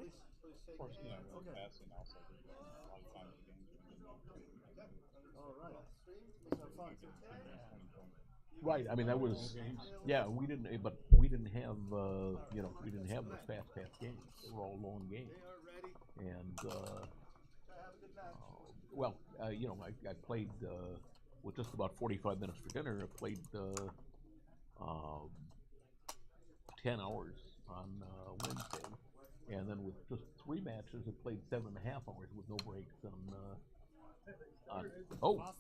Of course, you know, really passing also. A lot of times the games Right. I mean, that was, yeah. We didn't, but we didn't have, you know, we didn't have the fast games. They were all long games. And well, you know, I played with just about 45 minutes for dinner. I played 10 hours on Wednesday, and then with just 3 matches, I played 7.5 hours with no breaks on oh,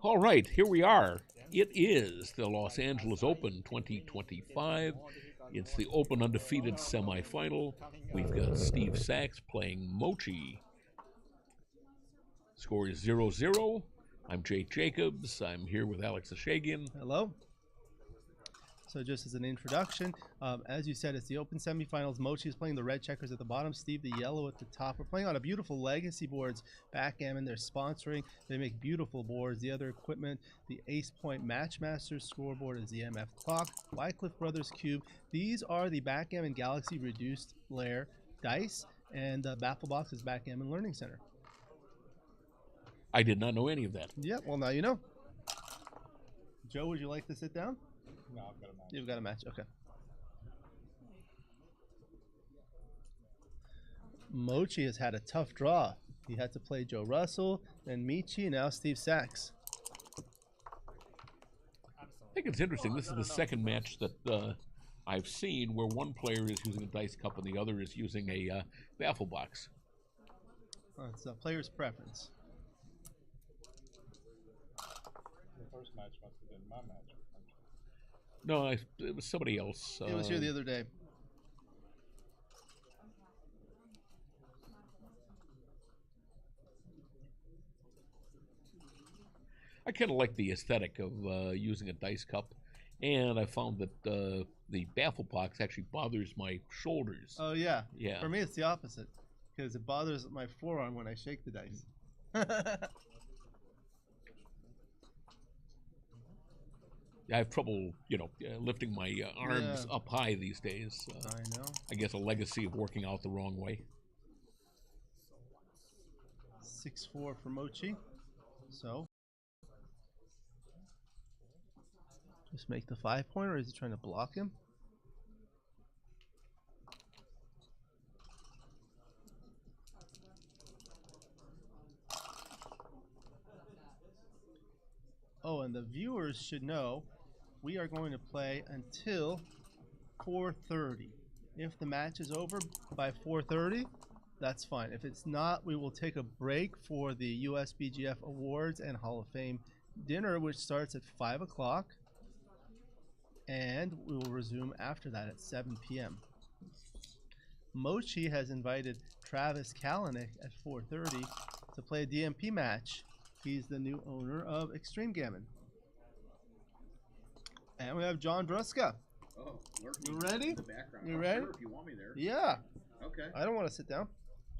all right, here we are. It is the Los Angeles Open 2025. It's the Open Undefeated semifinal. We've got Steve Sachs playing Mochy. Score is 0-0. I'm Jake Jacobs. I'm here with Alex Ashagian. Hello. So just as an introduction, as you said, it's the Open semifinals. Mochy is playing the red checkers at the bottom, Steve the yellow at the top. We're playing on a beautiful Legacy boards, Backgammon. They're sponsoring. They make beautiful boards. The other equipment, the Ace Point Matchmaster scoreboard is the MF Clock, Wycliffe Brothers Cube. These are the Backgammon Galaxy Reduced Layer dice, and Baffle Box is Backgammon Learning Center. I did not know any of that. Yeah, well, now you know. Joe, would you like to sit down? No, I've got a match. You've got a match, okay. Mochy has had a tough draw. He had to play Joe Russell, then Michi, now Steve Sachs. I think it's interesting. This is the second match that I've seen where one player is using a dice cup and the other is using a baffle box. It's a player's preference. The first match must have been my match. No, it was somebody else. It was here the other day. I kind of like the aesthetic of using a dice cup, and I found that the baffle box actually bothers my shoulders. Oh, yeah. Yeah. For me, it's the opposite, because it bothers my forearm when I shake the dice. I have trouble, you know, lifting my arms up high these days. I know. I guess a legacy of working out the wrong way. 6-4 for Mochy. So, just make the 5-pointer, or is he trying to block him? Oh, and the viewers should know we are going to play until 4:30. If the match is over by 4:30, that's fine. If it's not, we will take a break for the USBGF Awards and Hall of Fame dinner, which starts at 5 o'clock. And we will resume after that at 7 p.m. Mochy has invited Travis Kalanick at 4:30 to play a DMP match. He's the new owner of Extreme Gammon. And we have John Druska. Oh, you ready? In the background. You ready? Sure, if you want me there. Yeah. Okay. I don't want to sit down.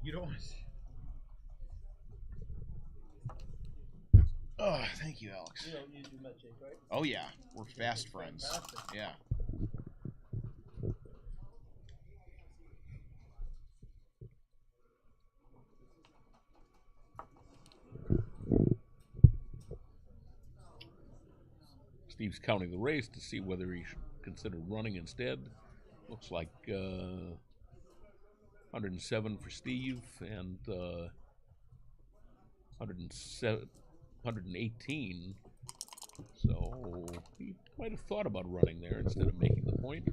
You don't want to. Oh, thank you, Alex. You don't usually met Jake, right? Oh yeah, we're fast friends. Fantastic. Yeah. Steve's counting the race to see whether he should consider running instead. Looks like 107 for Steve and 118. So he might have thought about running there instead of making the point.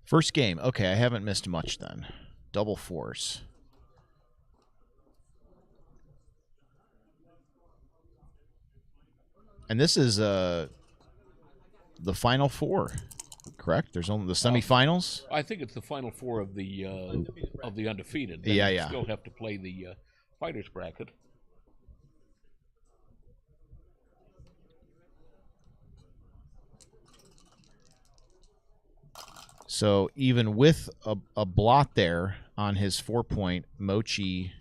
First game. Okay, I haven't missed much then. Double fours. And this is the final four, correct? There's only the semifinals. I think it's the final four of the undefeated. Yeah, you yeah. Still have to play the fighters bracket. So even with a blot there on his 4-point, Mochy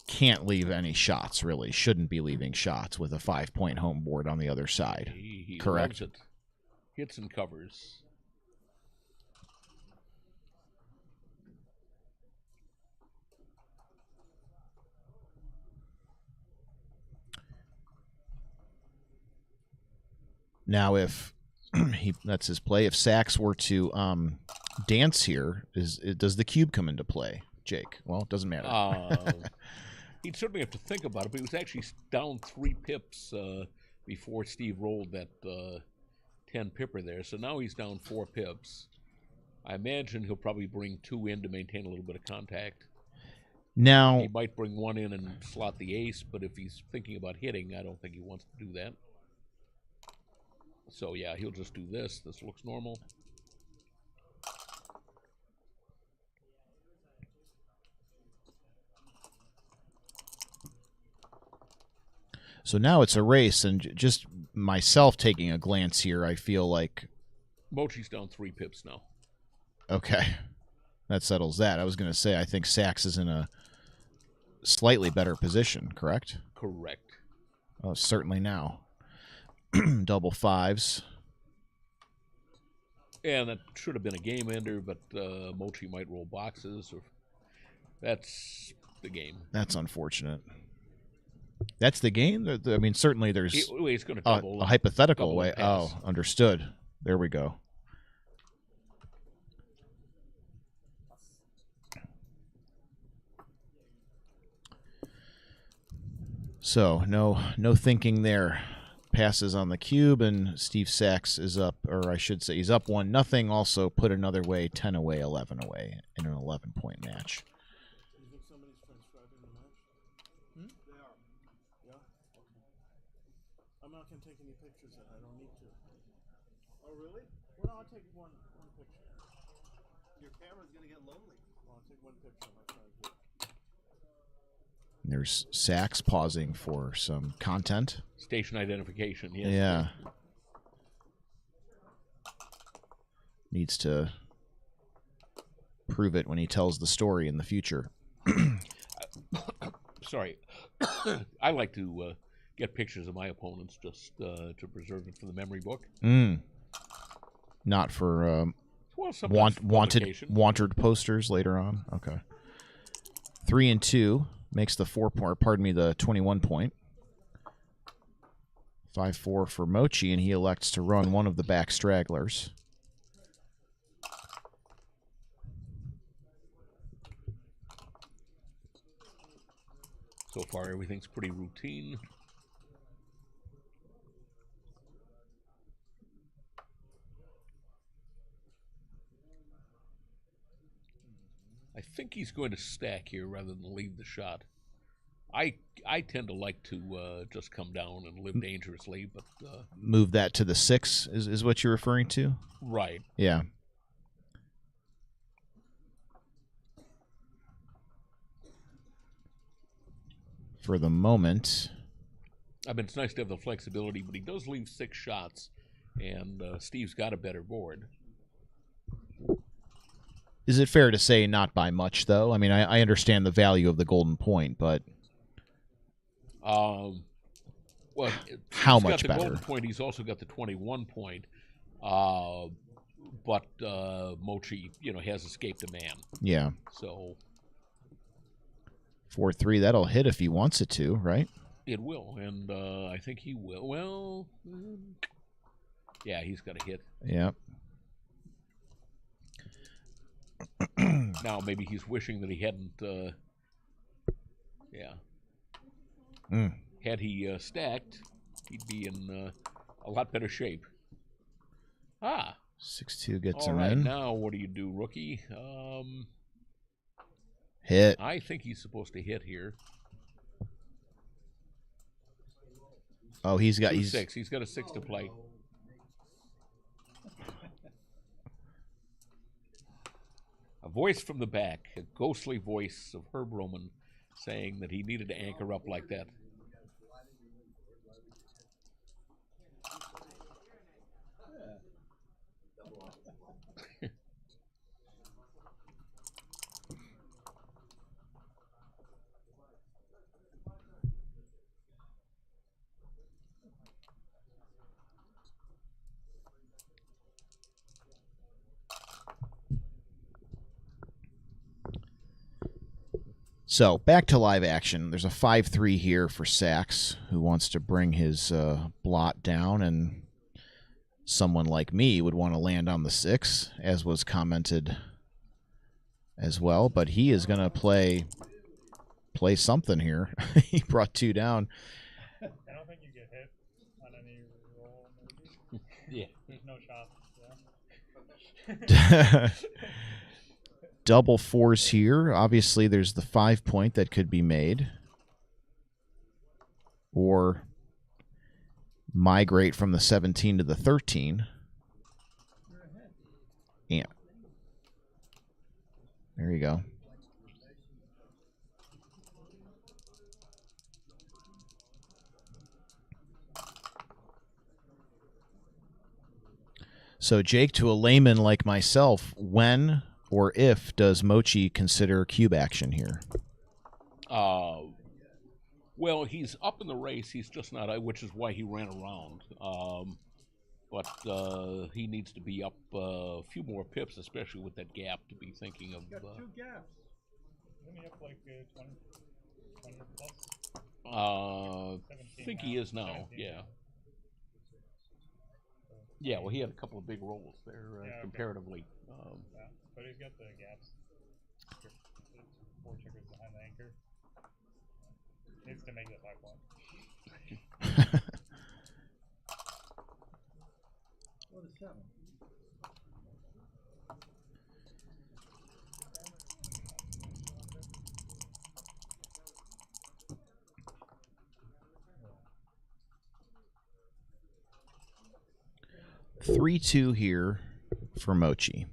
can't leave any shots, really. Shouldn't be leaving shots with a 5-point home board on the other side. He correct? loves it. hits and covers. Now, if that's his play, if Sachs were to dance here, does the cube come into play, Jake? Well, it doesn't matter. He'd certainly have to think about it, but he was actually down 3 pips before Steve rolled that 10 pipper there. So now he's down 4 pips. I imagine he'll probably bring 2 in to maintain a little bit of contact. Now he might bring 1 in and slot the ace, but if he's thinking about hitting, I don't think he wants to do that. So yeah, he'll just do this. This looks normal. So now it's a race, and just myself taking a glance here, I feel like Mochy's down 3 pips now. Okay, that settles that. I was going to say I think Sachs is in a slightly better position, correct? Correct. Oh, certainly now. Double 5s. And that should have been a game ender, but Mochy might roll boxes. Or that's the game. That's unfortunate. That's the game? I mean, certainly there's he's going to double a hypothetical double way. pass. Oh, understood. There we go. So, no thinking there. Passes on the cube, and Steve Sachs is up, or I should say he's up 1-0. Also put another way, 10 away, 11 away in an 11-point match. You think somebody's transcribing the match? They are. Yeah? Okay. I'm not going to take any pictures then. I don't need to. Oh, really? Well, no, I'll take one picture. Your camera's going to get lonely. Well, I'll take one picture. I'm not trying to do it. There's Sachs pausing for some content. Station identification, yes. Yeah. Needs to prove it when he tells the story in the future. Sorry. I like to get pictures of my opponents just to preserve it for the memory book. Not for well, wanted posters later on. Okay. 3 and 2 makes the 4-point. Pardon me, the 21-point. 5-4 for Mochy, and he elects to run one of the back stragglers. So far, everything's pretty routine. I think he's going to stack here rather than leave the shot. I tend to like to just come down and live dangerously, but move that to the 6 is what you're referring to? Right. Yeah. For the moment. I mean, it's nice to have the flexibility, but he does leave 6 shots, and Steve's got a better board. Is it fair to say not by much, though? I mean, I understand the value of the golden point, but... well, how he's much got the better? golden point. He's also got the 21 point. But Mochy, has escaped a man. Yeah. So 4-3, that'll hit if he wants it to, right? it will, and I think he will. Well, yeah, he's got a hit. Yep. Now maybe he's wishing that he hadn't. Yeah. Had he stacked, he'd be in a lot better shape. 6-2 gets all him right, in. now what do you do, rookie? Hit. I think he's supposed to hit here. Oh, he's got 6. He's got a 6 to play. A voice from the back, a ghostly voice of Herb Roman, saying that he needed to anchor up like that. So, back to live action. There's a 5-3 here for Sachs, who wants to bring his blot down, and someone like me would want to land on the 6, as was commented as well. But he is going to play something here. He brought 2 down. I don't think you get hit on any roll, maybe. Yeah. There's no shot. Yeah. Double 4s here. Obviously, there's the 5-point that could be made. Or migrate from the 17 to the 13. Yeah. There you go. So, Jake, to a layman like myself, when or if does Mochy consider cube action here? Well, he's up in the race. He's just not, which is why he ran around. But he needs to be up a few more pips, especially with that gap, to be thinking of. Got 2 gaps. Isn't he up like 20 plus? I 17 think now. he is now. 17 Yeah. now. Yeah. Well, he had a couple of big rolls there Yeah, okay. comparatively. Yeah, but he's got the gaps. It's 4 checkers behind the anchor. Needs to make the 5-point. What is 7? Yeah. 3-2 here for Mochy.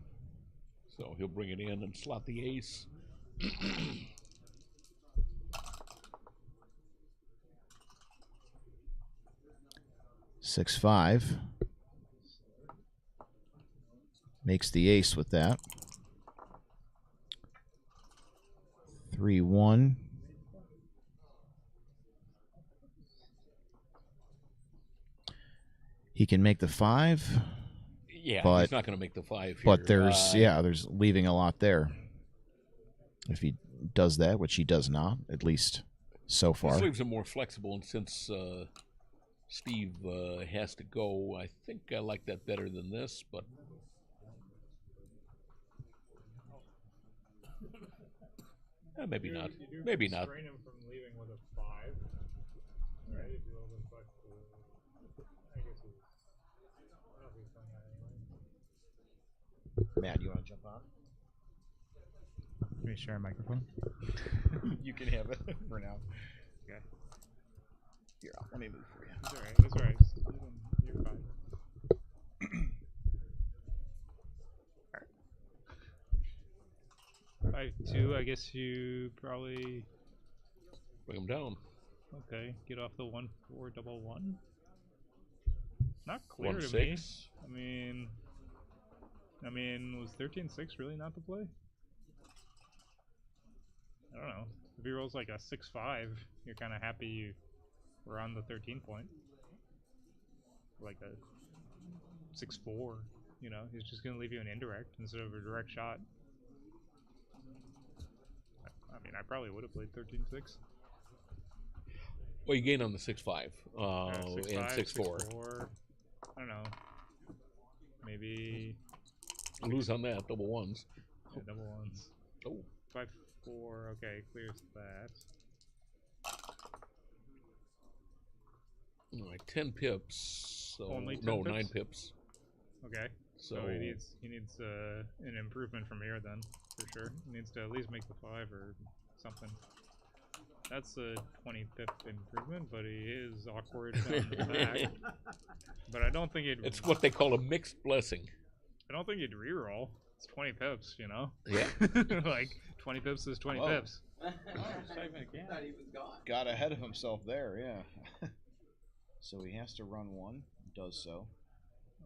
So he'll bring it in and slot the ace. 6-5. Makes the ace with that. 3-1. He can make the 5. Yeah, but he's not going to make the 5 here. But there's there's leaving a lot there. If he does that, which he does not, at least so far. This leaves him more flexible, and since Steve has to go, I think I like that better than this, but maybe not. You do Maybe not. restrain him from leaving with a 5. Right? If you leave with I guess he's. I don't know if he's playing that anyway. Matt, you want to jump on? Can we share a microphone? You can have it for now. Okay. Here, let me move for you. That's alright. That's alright. You're fine. Alright. 5-2. I guess you probably Bring him down. okay. Get off the 1-4 double 1. Not clear to 1-6. me. I mean, was 13-6 really not the play? I don't know. If he rolls like a 6-5, you're kind of happy you were on the 13 point. Like a 6-4, you know, he's just going to leave you an indirect instead of a direct shot. I mean, I probably would have played 13-6. Well, you gain on the 6-5 6-5, and 6-4. 6-4. I don't know. Maybe Lose on that, double 1s. yeah, double 1s. Oh. 5-4, okay, clears that. All right, 10 pips. So Only 10 no, pips? 9 pips. Okay. So he needs an improvement from here then, for sure. He needs to at least make the 5 or something. That's a 20 pip improvement, but he is awkward on the back. But I don't think he'd. it's what they call a mixed blessing. I don't think he'd reroll. It's 20 pips, you know. Yeah. Like 20 pips is 20 Whoa. pips. Got ahead of himself there, yeah. So he has to run 1, does so.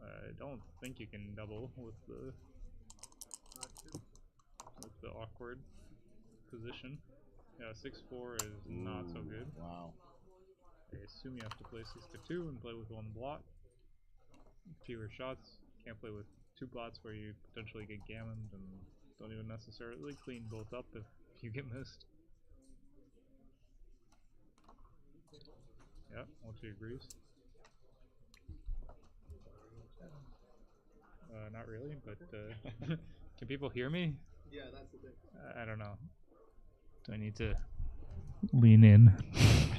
I don't think you can double with the awkward position. Yeah, 6-4 is not so good. Wow. I assume you have to play 6-2 and play with 1 blot. Fewer shots. Can't play with 2 blots where you potentially get gammoned and don't even necessarily clean both up if you get missed. Yep, Mochi agrees. Not really, but can people hear me? Yeah, that's the thing. I don't know. Do I need to lean in?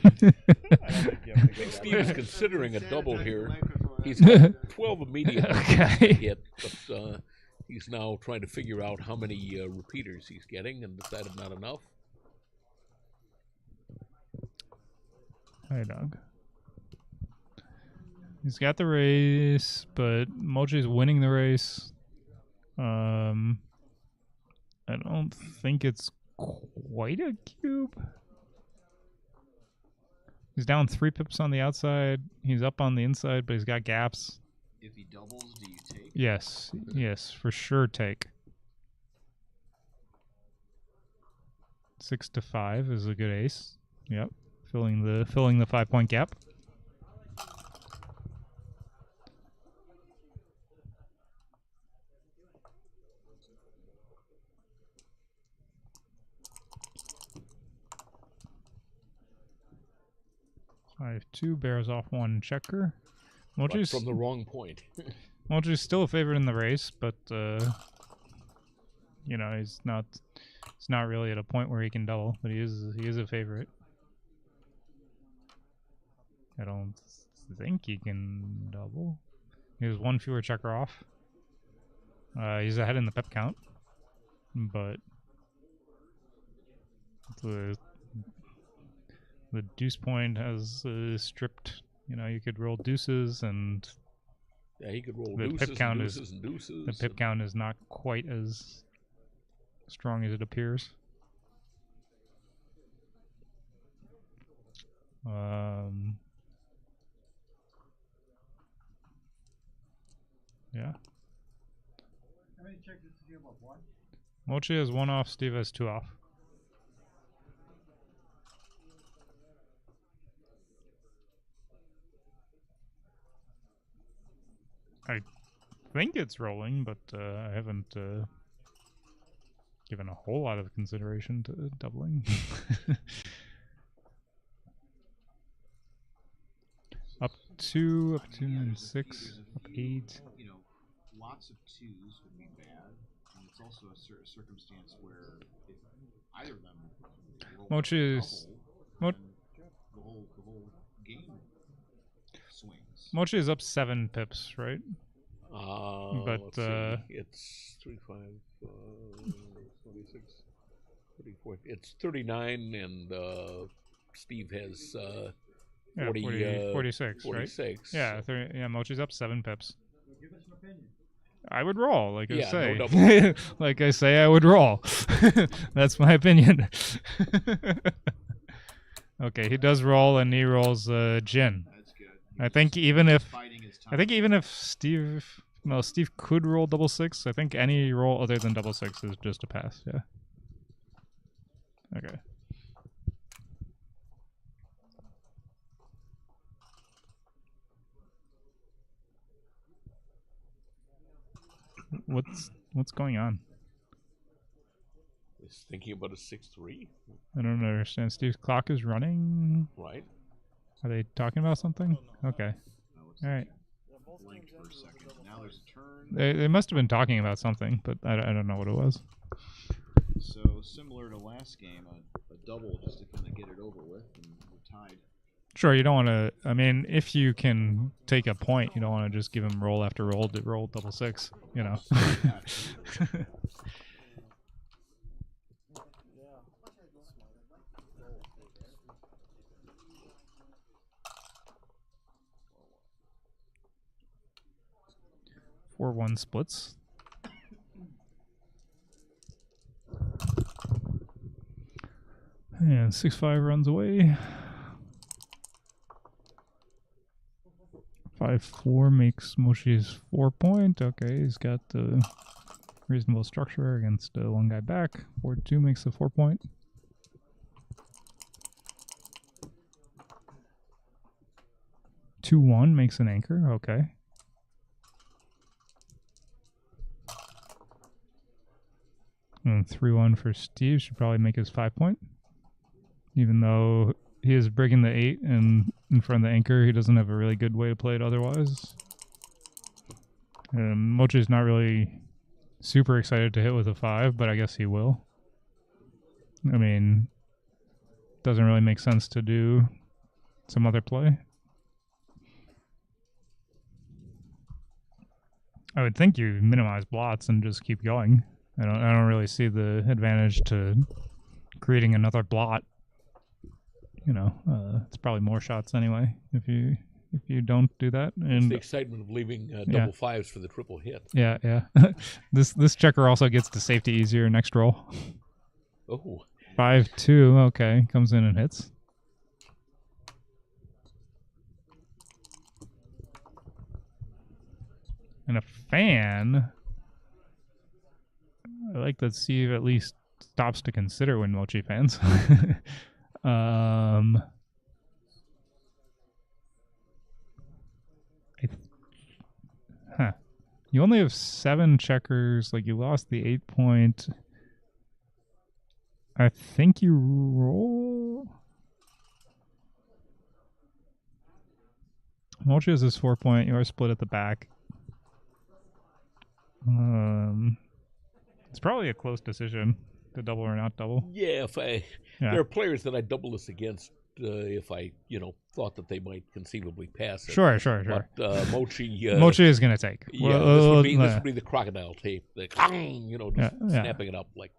I don't think you have to go that Steve is way. considering a double here. He's He's got 12 immediate Okay. hit, but he's now trying to figure out how many repeaters he's getting and decided not enough. Hi, dog. He's got the race, but Mochi's winning the race. I don't think it's quite a cube. He's down 3 pips on the outside. He's up on the inside, but he's got gaps. If he doubles, do you take? Yes, yes, for sure take. 6 to 5 is a good ace. Yep, filling the 5-point gap. I have 2 bears off 1 checker. But Mochi's from the wrong point. Mochi's still a favorite in the race, but you know, he's not really at a point where he can double, but he is a favorite. I don't think he can double. He has 1 fewer checker off. He's ahead in the pep count, but the deuce point has stripped. You know, you could roll deuces, and Yeah, he could roll the deuces pip count and is deuces and deuces. the pip count is not quite as strong as it appears. Yeah. How many checkers did you have up? 1? Mochi has 1 off, Steve has 2 off. I think it's rolling, but I haven't given a whole lot of consideration to doubling. Up 2, up 2 and 6, up 8. You know, lots of 2s would be bad, and it's also a circumstance where if either of them roll Mochi is double, then the whole game swings. Mochi is up 7 pips, right? But, let's see. It's 3, 5, 26, 34. It's 39, and Steve has 40, 46, 46. right? Yeah, yeah. Mochi's up 7 pips. Well, give us an opinion. I would roll, like I Yeah, say. no double. Like I say, I would roll. That's my opinion. Okay, he does roll, and he rolls Jin. That's good. I think even if Biding his time. I think even if Steve could roll double 6. I think any roll other than double 6 is just a pass. Yeah. Okay. What's going on? He's thinking about a 6-3, I don't understand. Steve's clock is running. right? Are they talking about something? Okay. That looks All right. Yeah, both blinked games for a ended with second. double Now there's a turn. They must have been talking about something, but I don't know what it was. So similar to last game, a double just to kind of get it over with, and we're tied. Sure, you don't want to. I mean, if you can take a point, you don't want to just give him roll after roll to roll double 6. You know. Yeah. 4-1 splits. And 6-5 runs away. 5-4 makes Mochi's 4-point. Okay, he's got the reasonable structure against one guy back. 4-2 makes the 4-point. (2-1) makes an anchor. Okay. And 3-1 for Steve should probably make his 5-point. Even though he is breaking the 8 and in front of the anchor. He doesn't have a really good way to play it otherwise. Mochi's not really super excited to hit with a 5, but I guess he will. I mean, doesn't really make sense to do some other play. I would think you minimize blots and just keep going. I don't really see the advantage to creating another blot. You know, it's probably more shots anyway if you don't do that. It's And the excitement of leaving double 5s for the triple hit. yeah, yeah. This checker also gets to safety easier next roll. Oh. 5-2, okay, comes in and hits. And a fan. I like that Steve at least stops to consider when Mochi fans. You only have 7 checkers. Like, you lost the 8 point. I think you roll. Mochi has his 4 point. You are split at the back. It's probably a close decision to double or not double. Yeah, there are players that I double this against if I, thought that they might conceivably pass it. Sure. But Mochi... Mochi is going to take. Yeah, this would be the crocodile tape. Snapping it up like...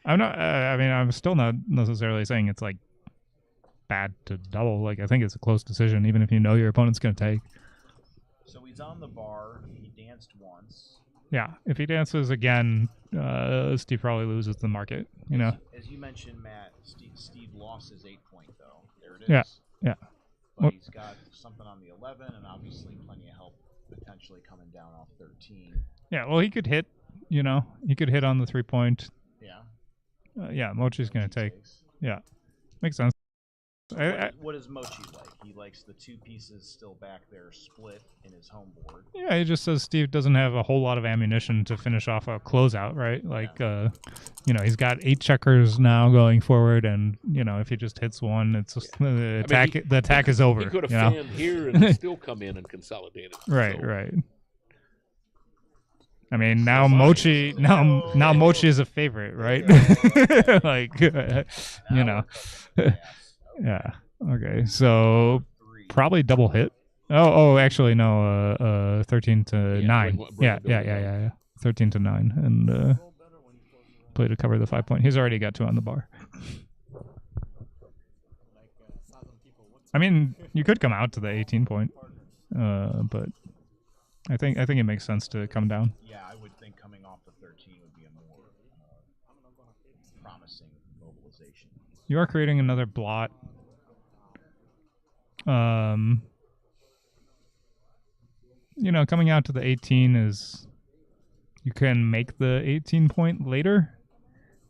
I'm not... I'm still not necessarily saying it's, like, bad to double. Like, I think it's a close decision, even if you know your opponent's going to take. So he's on the bar. He danced once. Yeah, if he dances again, Steve probably loses the market, you know. As you mentioned, Matt, Steve lost his 8 point, though. There it is. Yeah. But he's got something on the 11, and obviously plenty of help potentially coming down off 13. Yeah, well, he could hit, he could hit on the 3 point. Yeah. Yeah, Mochi's going to take. Yeah, makes sense. What does Mochi like? He likes the 2 pieces still back there split in his home board. Yeah, he just says Steve doesn't have a whole lot of ammunition to finish off a closeout, right? Like, he's got 8 checkers now going forward, and, if he just hits one, it's just, the attack is over. He could have fanned here and still come in and consolidate it. Right, right. I mean, now Mochi is a favorite, right? Like, Yeah. Okay. So probably double hit. Oh, actually no. 13 to 9. Yeah. 13 to 9, and play to cover the 5 point. He's already got 2 on the bar. I mean, you could come out to the 18 point, but I think it makes sense to come down. Yeah, I would think coming off the 13 would be a more promising mobilization. You are creating another blot. Coming out to the 18 is you can make the 18 point later,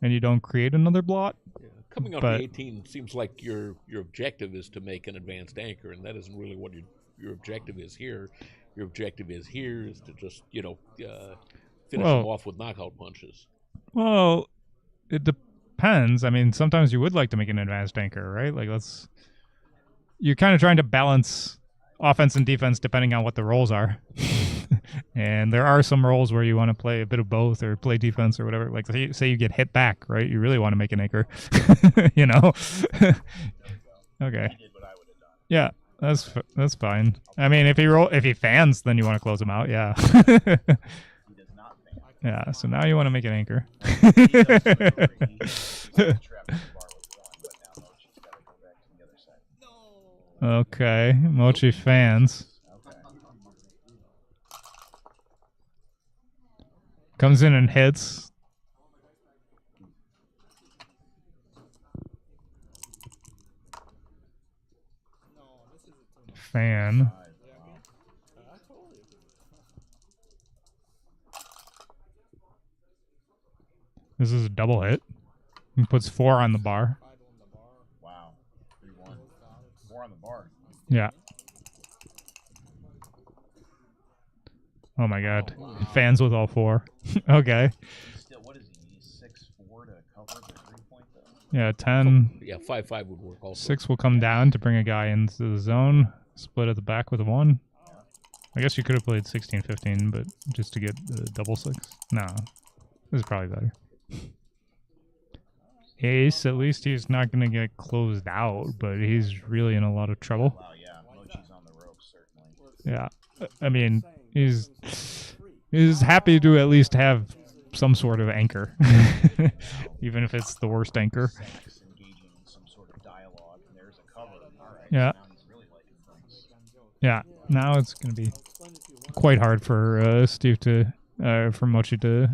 and you don't create another blot. Yeah, coming out to 18 seems like your objective is to make an advanced anchor, and that isn't really what your objective is here. Your objective is to just finish them off with knockout punches. Well, it depends. I mean, sometimes you would like to make an advanced anchor, right? Like, you're kind of trying to balance offense and defense depending on what the roles are. And there are some roles where you want to play a bit of both or play defense or whatever. Like, say you get hit back, right? You really want to make an anchor, Okay. Yeah, that's fine. I mean, if he fans, then you want to close him out. Yeah. Yeah. So now you want to make an anchor. Okay, Mochi fans. Comes in and hits. Fan. This is a double hit. He puts 4 on the bar. Wow. 3-1. 4 on the bar. Yeah. Oh my god. Fans with all 4. Okay. Still, what is he? He's 6'4" to cover the 3 point though? Yeah, 10. Yeah, 5-5 would work also. 6 will come down to bring a guy into the zone. Split at the back with a 1. I guess you could have played 16-15, but just to get the double 6. No, this is probably better. Ace, at least he's not going to get closed out, but he's really in a lot of trouble. Wow, yeah, Mochi's on the ropes, certainly. Yeah, I mean, he's happy to at least have some sort of anchor, even if it's the worst anchor. Sex engaging in some sort of dialogue, and there's a cover. All right, Yeah. so now he's really liking things. Yeah, now it's going to be quite hard for Steve to, for Mochy to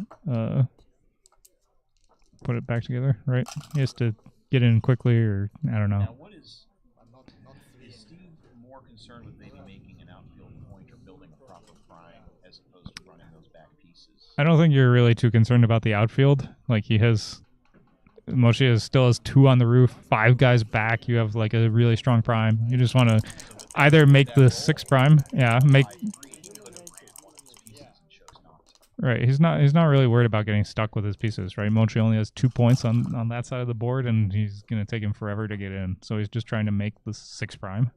put it back together, right? He has to get in quickly, or I don't know. Now, is Steve more concerned with maybe making an outfield point or building a proper prime as opposed to running those back pieces? I don't think you're really too concerned about the outfield. Like Mochy still has 2 on the roof, 5 guys back. You have like a really strong prime. You just want to either make the 6 prime, right. He's not really worried about getting stuck with his pieces, right? Mochy only has 2 points on that side of the board, and he's gonna take him forever to get in. So he's just trying to make the 6 prime,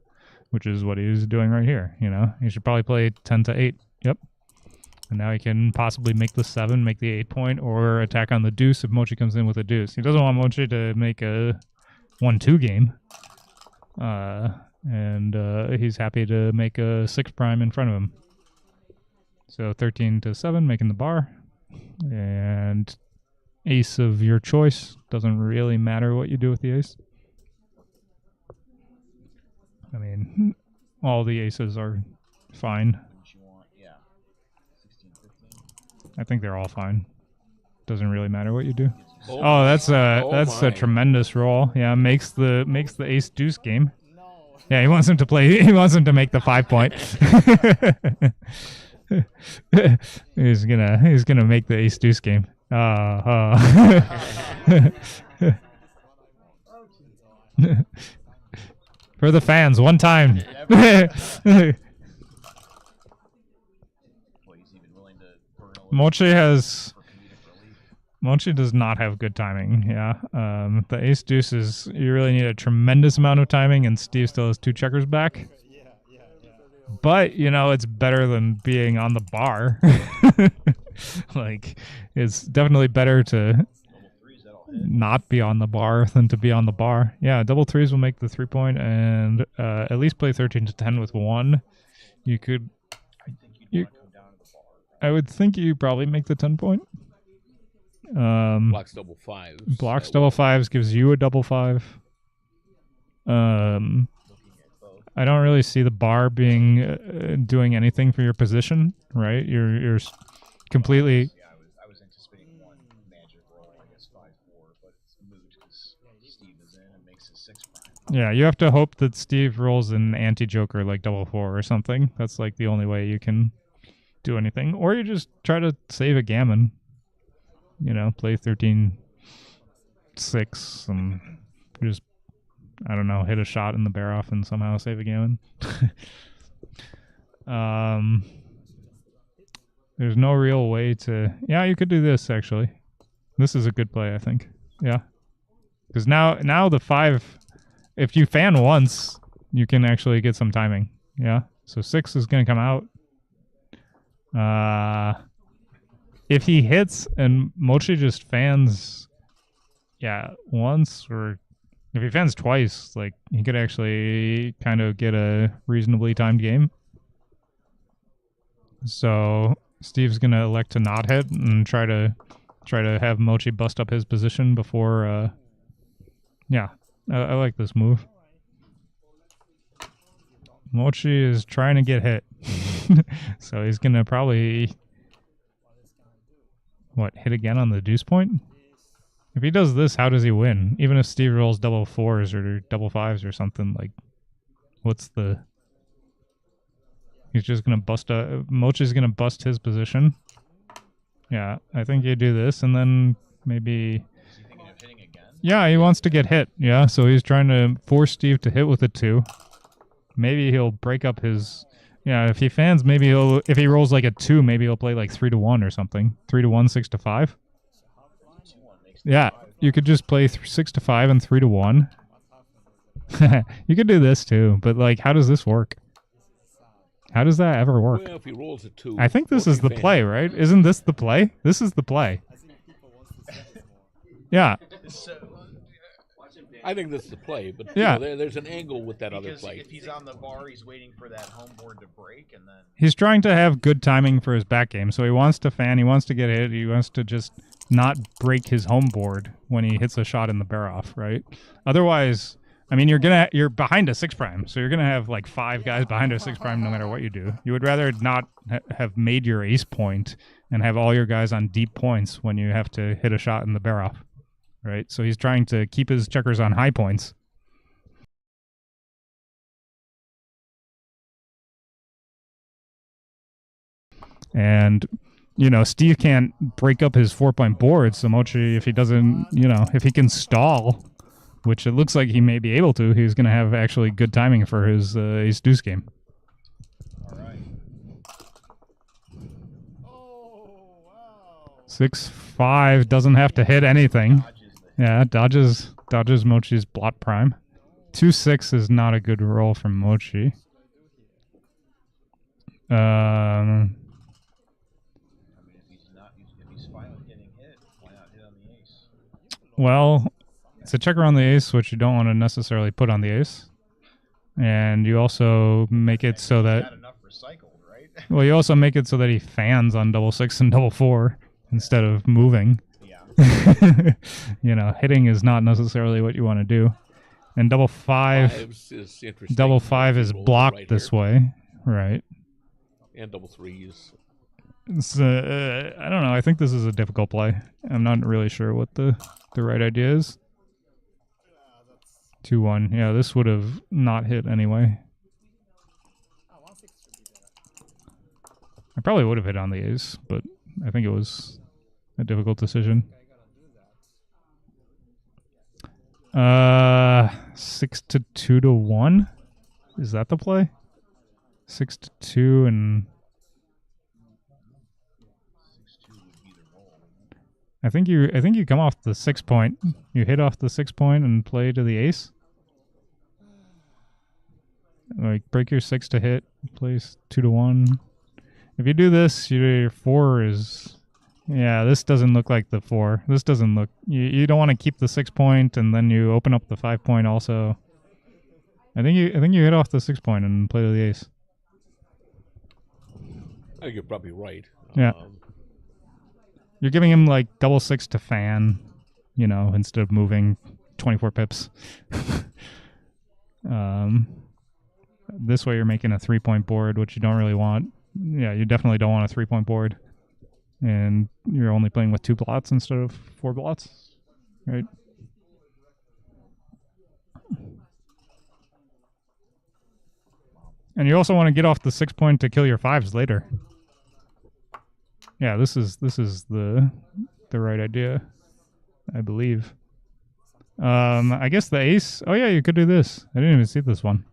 which is what he's doing right here. You know, he should probably play 10 to 8. Yep. And now he can possibly make the 7, make the 8 point, or attack on the deuce if Mochy comes in with a deuce. He doesn't want Mochy to make a 1-2 game. And he's happy to make a 6 prime in front of him. So 13 to 7, making the bar. And ace of your choice. Doesn't really matter what you do with the ace. I mean, all the aces are fine. I think they're all fine. Doesn't really matter what you do. Oh, that's a tremendous roll. Yeah, makes the ace deuce game. Yeah, he wants him to play. He wants him to make the 5 point. he's gonna make the ace deuce game. For the fans, one time. Mochy does not have good timing. Yeah, the ace deuce is, you really need a tremendous amount of timing, and Steve still has 2 checkers back. But you know, it's better than being on the bar. Like, it's definitely better to not be on the bar than to be on the bar. Yeah, double 3s will make the 3 point, and at least play 13 to 10 with 1. You could. I would think you probably make the 10 point. Blocks double 5s. Blocks double 5s, gives you a double 5. I don't really see the bar being doing anything for your position, right? You're completely. Yeah, I was anticipating one magic roll, I guess 5-4, but it's moot because Steve is in and makes his 6 prime. Yeah, you have to hope that Steve rolls an anti-joker like double 4 or something. That's like the only way you can do anything, or you just try to save a gammon. You know, play 13-6 and just, I don't know, hit a shot in the bear off and somehow save a gammon. There's no real way to. Yeah, you could do this actually. This is a good play, I think. Yeah, because now the 5. If you fan once, you can actually get some timing. Yeah, so 6 is gonna come out. If he hits and Mochy just fans, once, or if he fans twice, like, he could actually kind of get a reasonably timed game. So Steve's gonna elect to not hit and try to have Mochy bust up his position before. I like this move. Mochy is trying to get hit. So he's gonna probably hit again on the deuce point? If he does this, how does he win? Even if Steve rolls double 4s or double 5s or something, like, what's the? He's just gonna bust Mochy's gonna bust his position. Yeah, I think you do this, and then maybe. Is he thinking of hitting again? Yeah, he wants to get hit. Yeah, so he's trying to force Steve to hit with a 2. Maybe he'll break up his. Yeah, if he fans, maybe he'll. If he rolls like a 2, maybe he'll play like 3 to 1 or something. 3 to 1, 6 to 5. Yeah, you could just play 6 to 5 and 3 to 1. You could do this too, but like, how does this work? How does that ever work? Well, if he rolls a 2, I think this is the play, right? Isn't this the play? This is the play. Yeah. I think that's the play, but Yeah. you know, there's an angle with that other Because play. if he's on the bar, he's waiting for that home board to break, and then He's trying to have good timing for his back game, so he wants to fan, he wants to get hit, he wants to just not break his home board when he hits a shot in the bear off, right? Otherwise, I mean, you're behind a 6', so you're gonna have like 5 guys behind a 6' no matter what you do. You would rather not have made your ace point and have all your guys on deep points when you have to hit a shot in the bear off, right? So he's trying to keep his checkers on high points. And, you know, Steve can't break up his 4-point board, so Mochy, if he doesn't, you know, if he can stall, which it looks like he may be able to, he's going to have actually good timing for his ace-deuce game. all right. 6-5 doesn't have to hit anything. Yeah, dodges Mochy's blot prime. 2-6 is not a good roll from Mochy. I mean, if he's fine with getting hit, why not hit on the ace? Well, it's a checker on the ace, which you don't want to necessarily put on the ace. And you also make it so that... Not enough recycled, right? Well, you also make it so that he fans on 6-6 and 4-4 instead of moving. Yeah. You know, hitting is not necessarily what you want to do. And 5-5... Fives is interesting. 5-5 is Rolls blocked right this here. way. Right. And 3 is... It's, I don't know. I think this is a difficult play. I'm not really sure what the right idea is. 2-1. Yeah, this would have not hit anyway. I probably would have hit on the ace, but I think it was a difficult decision. 6 to 2 to 1. Is that the play? 6 to 2 and 6-2 would be the roll. I think you come off the 6 point. You hit off the 6 point and play to the ace. Like break your 6 to hit, place 2 to 1. If you do this, your 4 is, yeah. This doesn't look like the 4. This doesn't look. You don't want to keep the 6 point and then you open up the 5 point also. I think you hit off the 6 point and play to the ace. I think you're probably right. Yeah. You're giving him like 6-6 to fan, you know, instead of moving 24 pips. This way you're making a 3-point board, which you don't really want. Yeah, you definitely don't want a 3-point board. And you're only playing with 2 blots instead of 4 blots, right? And you also want to get off the 6 point to kill your 5s later. Yeah, this is the right idea, I believe. I guess the ace. Oh yeah, you could do this. I didn't even see this one.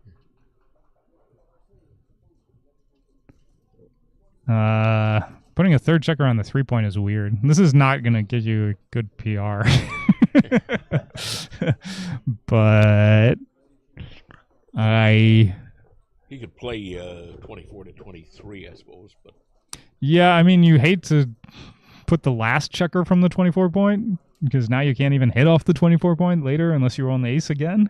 Putting a third checker on the 3 point is weird. This is not gonna get you a good PR. But He could play 24 to 23, I suppose, but yeah, I mean, you hate to put the last checker from the 24 point because now you can't even hit off the 24 point later unless you roll the ace again.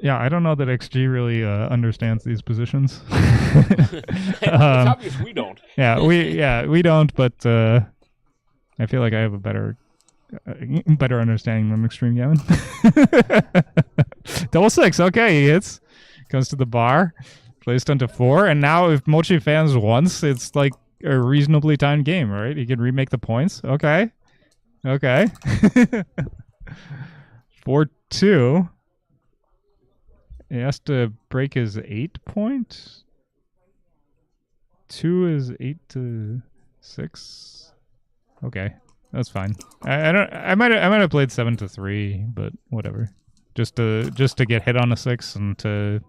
Yeah, I don't know that XG really understands these positions. it's obvious we don't. we don't, but I feel like I have a better understanding than Extreme Gammon. 6-6, okay, he hits, comes to the bar, plays down to 4, and now if Mochy fans once, it's like a reasonably timed game, right? He can remake the points. Okay. 4-2. He has to break his 8 point. 2 is 8 to 6. Okay, that's fine. I might have played 7 to 3, but whatever. Just to get hit on a 6 and to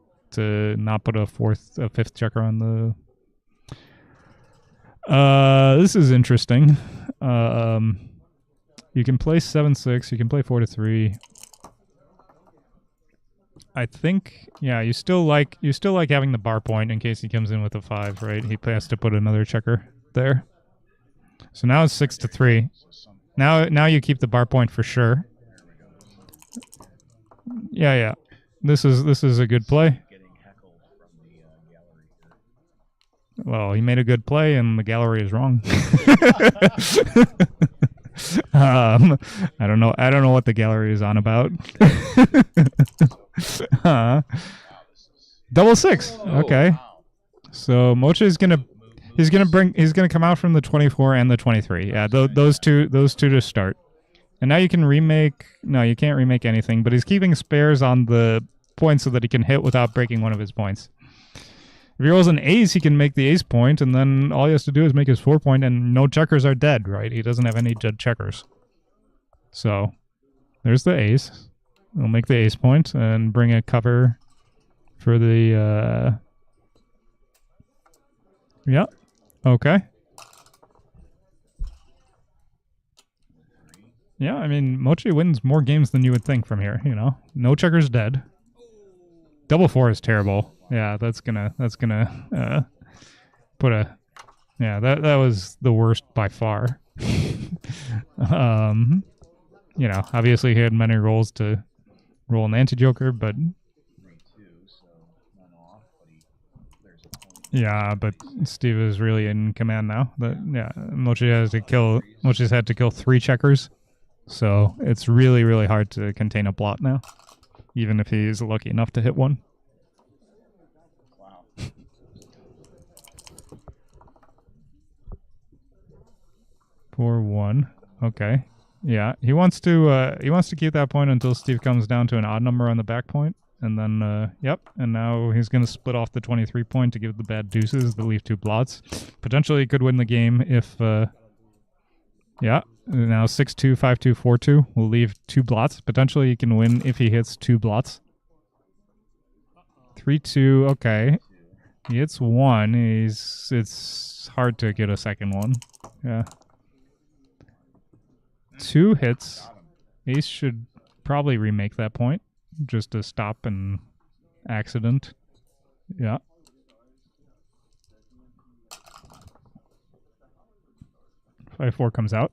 not put a 5th checker on the. This is interesting. You can play 7-6. You can play 4-3. I think, yeah, you still like having the bar point in case he comes in with a 5, right? He has to put another checker there. So now it's 6-3. Now you keep the bar point for sure. Yeah, yeah. This is a good play. Well, he made a good play, and the gallery is wrong. I don't know. I don't know what the gallery is on about. Double 6. Okay. So Mochy is gonna come out from the 24 and the 23. Yeah, those two to start. And now you can remake. No, you can't remake anything. But he's keeping spares on the points so that he can hit without breaking one of his points. If he rolls an ace, he can make the ace point, and then all he has to do is make his 4 point, and no checkers are dead, right? He doesn't have any dead checkers. So, there's the ace. We'll make the ace point and bring a cover for the, yeah, okay. Yeah, I mean, Mochy wins more games than you would think from here, you know? No checkers dead. Double 4 is terrible. Yeah, that's gonna put a, yeah, that was the worst by far. You know, obviously he had many rolls to roll an anti-joker, but yeah, but Steve is really in command now. But yeah, Mochy's had to kill 3 checkers, so it's really, really hard to contain a blot now, even if he's lucky enough to hit one. 4-1. Okay. Yeah, he wants to keep that point until Steve comes down to an odd number on the back point, and then yep. And now he's gonna split off the 23 point to give the bad deuces that leave 2 blots. Potentially, he could win the game if yeah. Now 6-2, 5-2, 4-2 will leave 2 blots. Potentially, he can win if he hits 2 blots. 3-2. Okay. He hits 1. It's hard to get a second one. Yeah. 2 hits. Ace should probably remake that point just to stop an accident. Yeah. Five 4 comes out.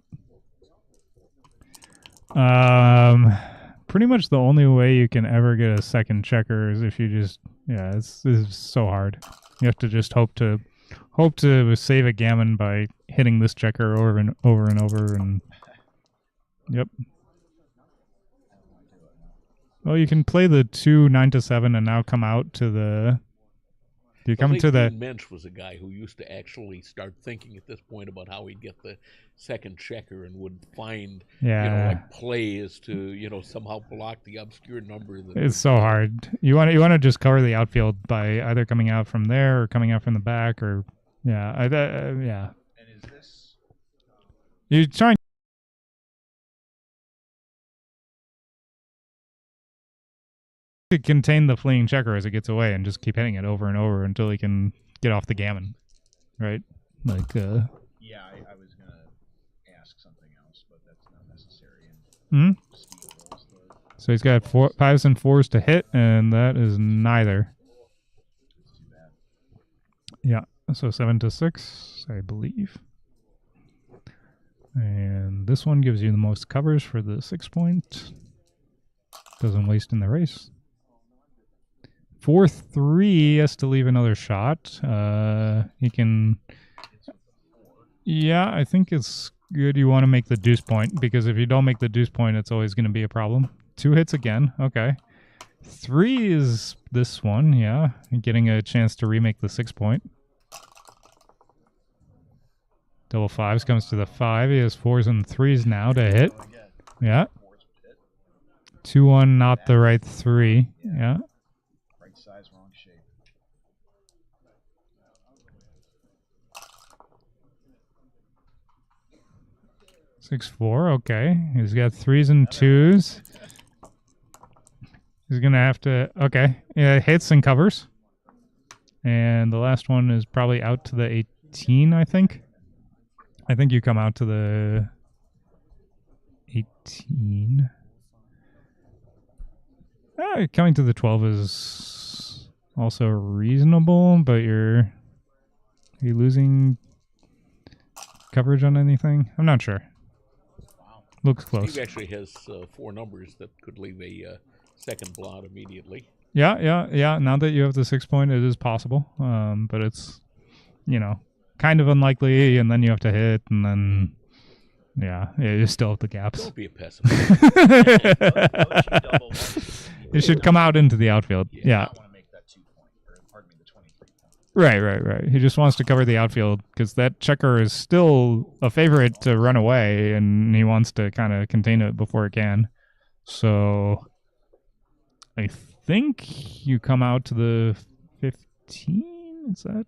Pretty much the only way you can ever get a second checker is if you just, yeah, this is so hard. You have to just hope to save a gammon by hitting this checker over and over and over and yep. Well, you can play the 2 9-7 and now come out to the. You come to the. Mensch was a guy who used to actually start thinking at this point about how he'd get the second checker and would find, yeah, you know, like plays to, you know, somehow block the obscure number. That it's so hard. You want to just cover the outfield by either coming out from there or coming out from the back or yeah, yeah. And is this? You're trying. To contain the fleeing checker as it gets away and just keep hitting it over and over until he can get off the gammon, right? Like, yeah, I was gonna ask something else, but that's not necessary. So he's got 5s and 4s to hit, and that is neither. Yeah, so 7-6, I believe. And this one gives you the most covers for the 6 point. Doesn't waste in the race. 4-3 has to leave another shot. He can. Yeah, I think it's good you want to make the deuce point, because if you don't make the deuce point, it's always going to be a problem. 2 hits again. Okay. 3 is this one, yeah. Getting a chance to remake the 6 point. Double 5s comes to the 5. He has 4s and 3s now to hit. Yeah. 2-1, not the right 3. Yeah. Right size, wrong shape. 6-4, okay. He's got 3s and 2s. He's gonna have to, okay. Yeah, hits and covers. And the last one is probably out to the 18, I think. I think you come out to the 18. Coming to the 12 is also reasonable, but are you losing coverage on anything? I'm not sure. Wow. Looks close. Steve actually has 4 numbers that could leave a second blot immediately. Yeah. Now that you have the 6 point, it is possible. But it's, kind of unlikely, and then you have to hit, and then, you still have the gaps. Don't be a pessimist. It should come out into the outfield. Yeah. I want to make that 2 point, or pardon me, the 23 point. Right. He just wants to cover the outfield because that checker is still a favorite to run away, and he wants to kind of contain it before it can. So I think you come out to the 15. Is that?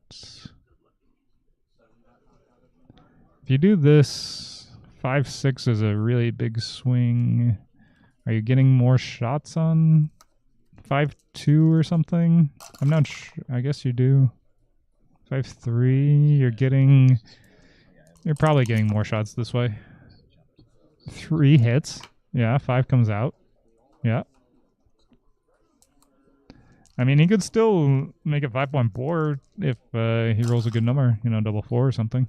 If you do this, 5-6 is a really big swing. Are you getting more shots on 5-2 or something? I'm not sure. I guess you do. 5-3. You're probably getting more shots this way. 3 hits. Yeah, 5 comes out. Yeah. I mean, he could still make a 5-point board if he rolls a good number, double 4 or something.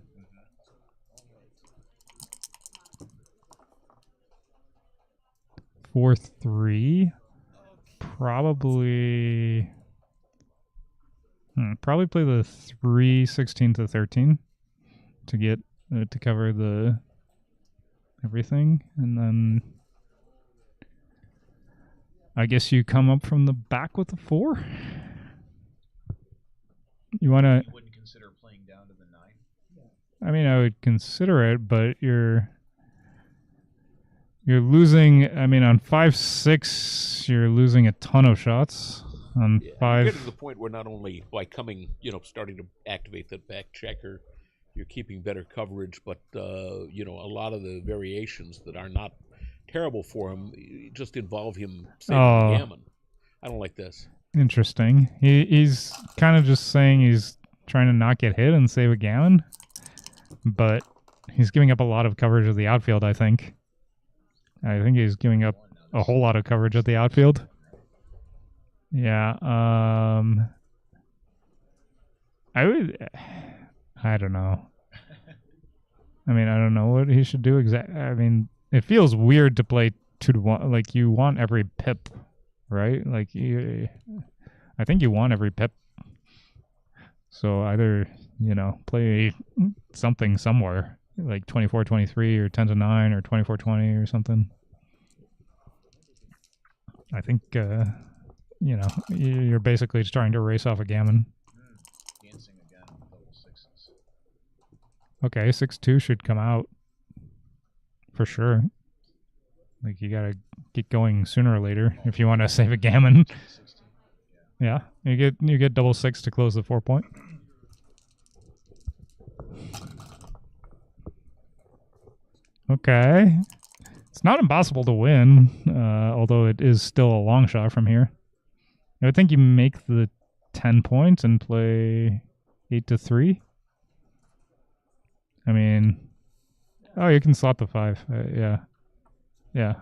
4-3. Probably play the 3, 16 to 13 to get to cover the everything, and then I guess you come up from the back with the 4. You want to? You wouldn't consider playing down to the 9? I mean, I would consider it, but you're losing. I mean, on 5-6, you're losing a ton of shots. On 5, You're getting to the point where not only by coming, starting to activate the back checker, you're keeping better coverage, but a lot of the variations that are not terrible for him just involve him saving the gammon. I don't like this. Interesting. He's kind of just saying he's trying to not get hit and save a gammon, but he's giving up a lot of coverage of the outfield, I think. I think he's giving up a whole lot of coverage at the outfield. Yeah. I don't know. I mean, I don't know what he should do exactly. I mean, it feels weird to play 2-1. Like, you want every pip, right? Like, I think you want every pip. So either, play something somewhere, like 24-23 or 10-9 or 24-20 or something. I think, you're basically just trying to race off a gammon. Dancing again, double 6s. Okay, 6-2 should come out for sure. Like, you gotta get going sooner or later if you want to save a gammon. 16. Yeah, you get double 6 to close the 4 point. Okay, it's not impossible to win, although it is still a long shot from here. I would think you make the 10 points and play 8-3. I mean, you can slot the 5. Yeah.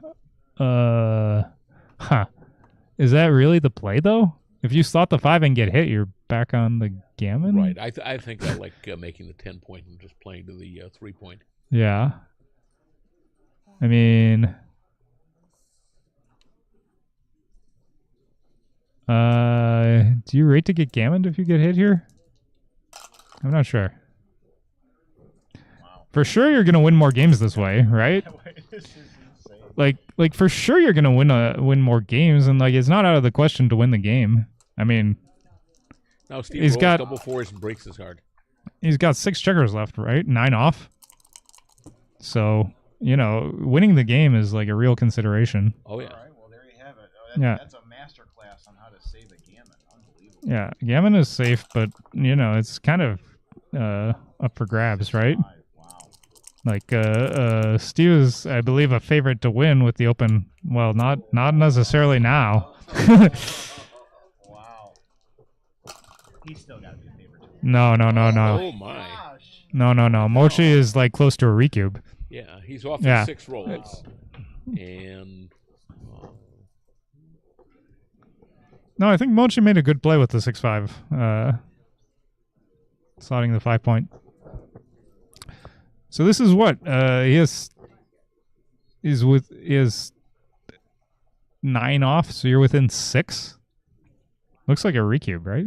Is that really the play though? If you slot the 5 and get hit, you're back on the gammon. Right. I think I like making the 10 point and just playing to the 3 point. Yeah. I mean, do you rate to get gammoned if you get hit here? I'm not sure. Wow. For sure, you're gonna win more games this way, right? This is insane. Like for sure, you're gonna win more games, and like it's not out of the question to win the game. I mean, Now Steve he's rolls got double 4s and breaks his card. he's got 6 checkers left, right? 9 off. So winning the game is like a real consideration. Oh yeah. All right, well, there you have it. Yeah. That's a masterclass on how to save a gammon. Unbelievable. Yeah, gammon is safe, but it's kind of up for grabs, right? Wow. Like Steve is, I believe, a favorite to win with the open. Well, not necessarily now. Wow. He's still got to be a favorite. No. Oh my. No. Mochi is like close to a recube. Yeah, he's off Yeah. in 6 rolls. And No, I think Mochy made a good play with the 6-5. Slotting the 5-point. So this is what? He has 9 off, so you're within 6? Looks like a recube, right?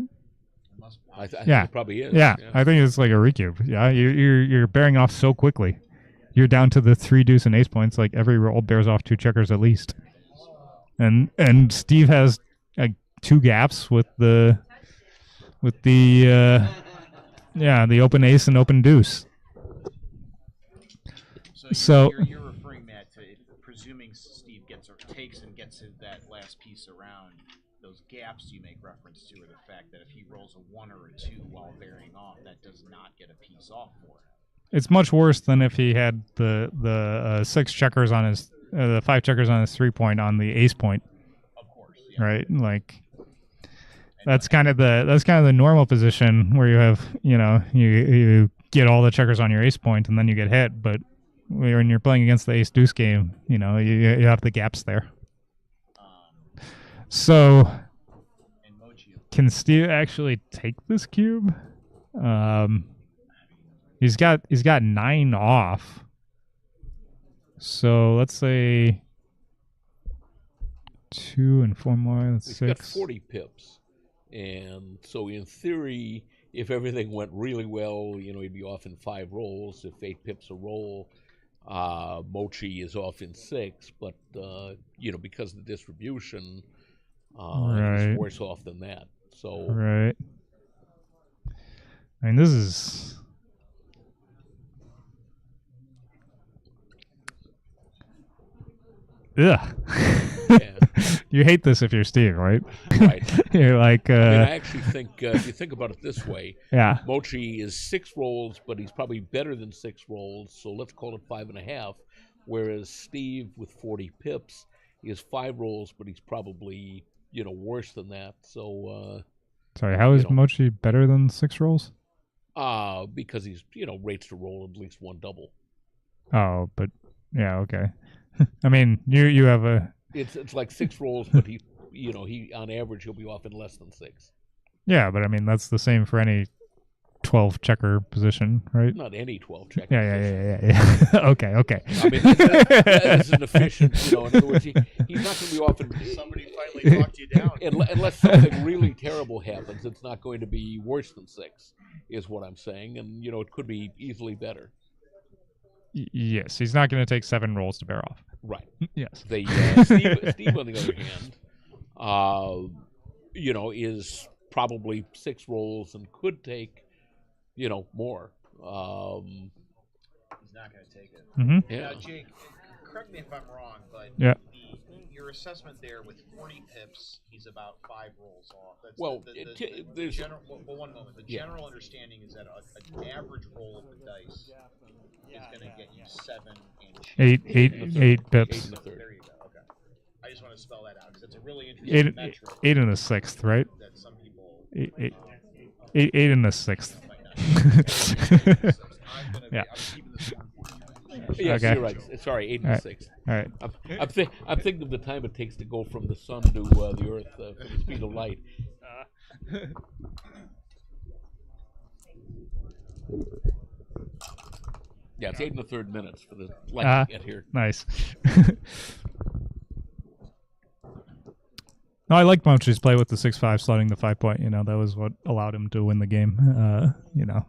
I think Yeah. it probably is. Yeah, I think it's like a recube. Yeah, you're bearing off so quickly. You're down to the 3 deuce and ace points. Like every roll bears off 2 checkers at least. And Steve has 2 gaps with the the open ace and open deuce. So you're referring, Matt, to presuming Steve takes that last piece around. Those gaps you make reference to are the fact that if he rolls a 1 or a 2 while bearing off, that does not get a piece off for him. It's much worse than if he had the 6 checkers on his the 5 checkers on his 3-point on the ace point. Of course, yeah. Right? Like that's kind of the normal position where you have, you get all the checkers on your ace point and then you get hit, but when you're playing against the ace deuce game, you have the gaps there. So can Steve actually take this cube? He's got 9 off. So let's say 2 and 4 more. That's He's 6. got 40 pips. And so in theory, if everything went really well, he'd be off in 5 rolls. If 8 pips a roll, Mochy is off in 6. But, because of the distribution, he's worse off than that. So Right. I mean, this is... Ugh. Yeah. You hate this if you're Steve, right? Right. You're like, I mean, I actually think, if you think about it this way, yeah. Mochy is 6 rolls, but he's probably better than 6 rolls, so let's call it 5.5. Whereas Steve, with 40 pips, he has 5 rolls, but he's probably, worse than that. So, Sorry, how is Mochy better than 6 rolls? because he's, rates to roll at least 1 double. Oh, but yeah, okay. I mean, you have a... It's like 6 rolls, but he on average he'll be off in less than 6. Yeah, but I mean that's the same for any 12 checker position, right? Not any 12 checker. Yeah. Okay. I mean, that is an efficient. In other words, he's not going to be off in. Somebody finally talked you down. Unless something really terrible happens, it's not going to be worse than 6, is what I'm saying, and it could be easily better. Yes, he's not going to take 7 rolls to bear off. Right. Yes. Steve, on the other hand, is probably 6 rolls and could take, more. He's not going to take it. Mm-hmm. Yeah. Now, Jake, correct me if I'm wrong, but Yeah. your assessment there with 40 pips, he's about 5 rolls off. That's there's general. Well, one moment. The general understanding is that an average roll of the dice is going to get you 7 and 8 pips. 8 and a third. There you go. Okay. I just want to spell that out because it's a really interesting metric 8 and a 6th, right? that some people 8 and a 6th. might not. Yeah. I'm keeping this one. Yes, Okay. you're right. Sorry, 8 and All right. 6. All right. I'm thinking of the time it takes to go from the sun to the earth for the speed of light. Yeah, it's 8 1/3 minutes for the light to get here. Nice. No, I like Mochy's play with the 6-5 slotting the 5-point. That was what allowed him to win the game.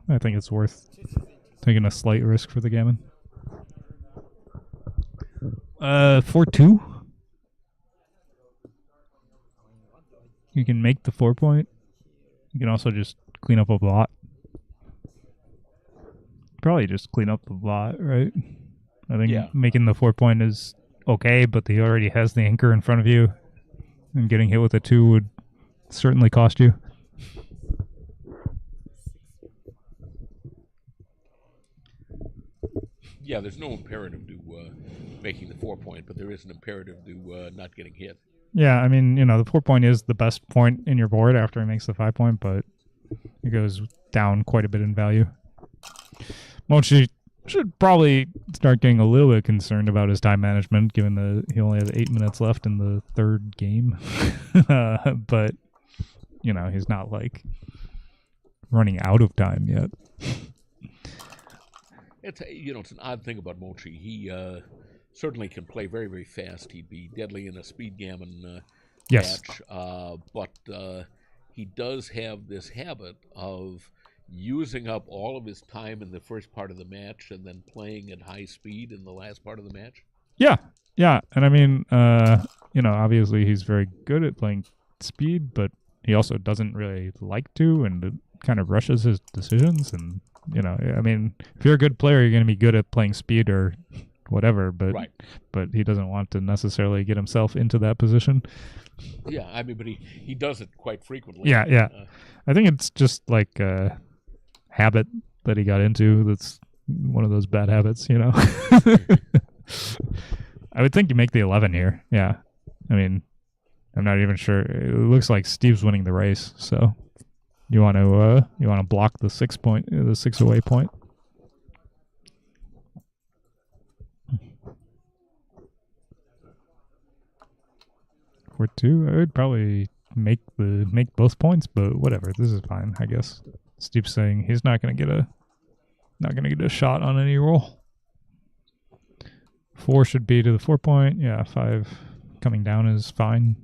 I think it's worth taking a slight risk for the gammon. 4-2. You can make the 4-point. You can also just clean up a blot. Probably just clean up the blot, right? I think making the 4-point is okay, but he already has the anchor in front of you, and getting hit with a 2 would certainly cost you. Yeah, there's no imperative to making the 4-point, but there is an imperative to not getting hit. Yeah, I mean, the 4-point is the best point in your board after he makes the 5-point, but it goes down quite a bit in value. Mochy should probably start getting a little bit concerned about his time management, given that he only has 8 minutes left in the third game. But, you know, he's not, like, running out of time yet. It's an odd thing about Mochy. He certainly can play very, very fast. He'd be deadly in a speed gammon Yes. match. But he does have this habit of using up all of his time in the first part of the match and then playing at high speed in the last part of the match. Yeah. And I mean, obviously he's very good at playing speed, but he also doesn't really like to, and it kind of rushes his decisions. And, I mean, if you're a good player, you're going to be good at playing speed or whatever, but Right. but he doesn't want to necessarily get himself into that position. Yeah, I mean, but he does it quite frequently. Yeah. I think it's just like a habit that he got into. That's one of those bad habits, I would think you make the 11 here. Yeah. I mean, I'm not even sure. It looks like Steve's winning the race, so you want to block the 6 away point. For 2, I would probably make both points, but whatever. This is fine, I guess. Steve's saying he's not gonna get a shot on any roll. 4 should be to the 4 point. Yeah, 5 coming down is fine.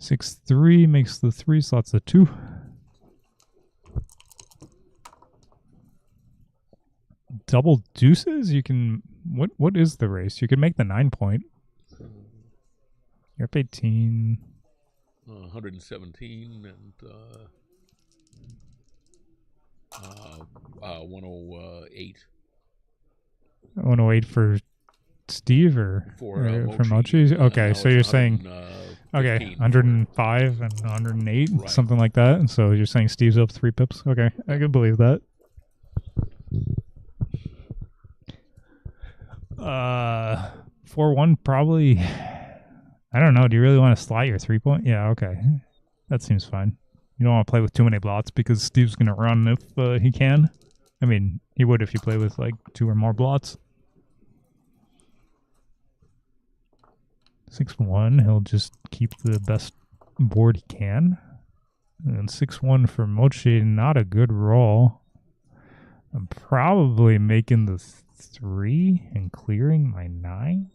6-3 makes the 3 slots the 2. Double deuces? You can... What is the race? You can make the 9 point. You're up 18. 117 and 108. 108 for Steve or For Mochy? Okay, no, so it's you're saying... 115 105 and 108, Right. something like that. And so you're saying Steve's up 3 pips? Okay, I can believe that. 4-1 probably. I don't know. Do you really want to slot your 3 point? Yeah, okay. That seems fine. You don't want to play with too many blots because Steve's going to run if he can. I mean, he would if you play with like 2 or more blots. 6-1, he'll just keep the best board he can. And 6-1 for Mochy, not a good roll. I'm probably making the 3 and clearing my 9.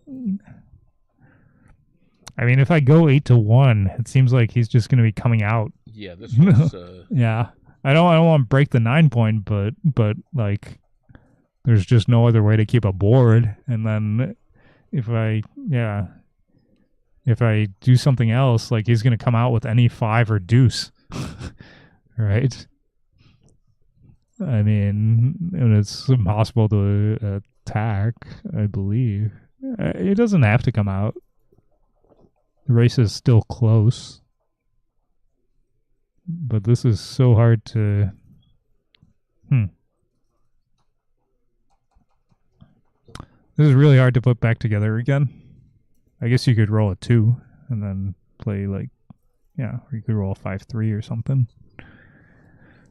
I mean, if I go 8-1, it seems like he's just going to be coming out. Yeah, this was... Yeah. I don't want to break the 9 point, but like, there's just no other way to keep a board. And then if I do something else, like he's going to come out with any 5 or deuce. Right? I mean, and it's impossible to attack, I believe. It doesn't have to come out. The race is still close. But this is so hard to... This is really hard to put back together again. I guess you could roll a 2 and then play like... Yeah, or you could roll a 5-3 or something.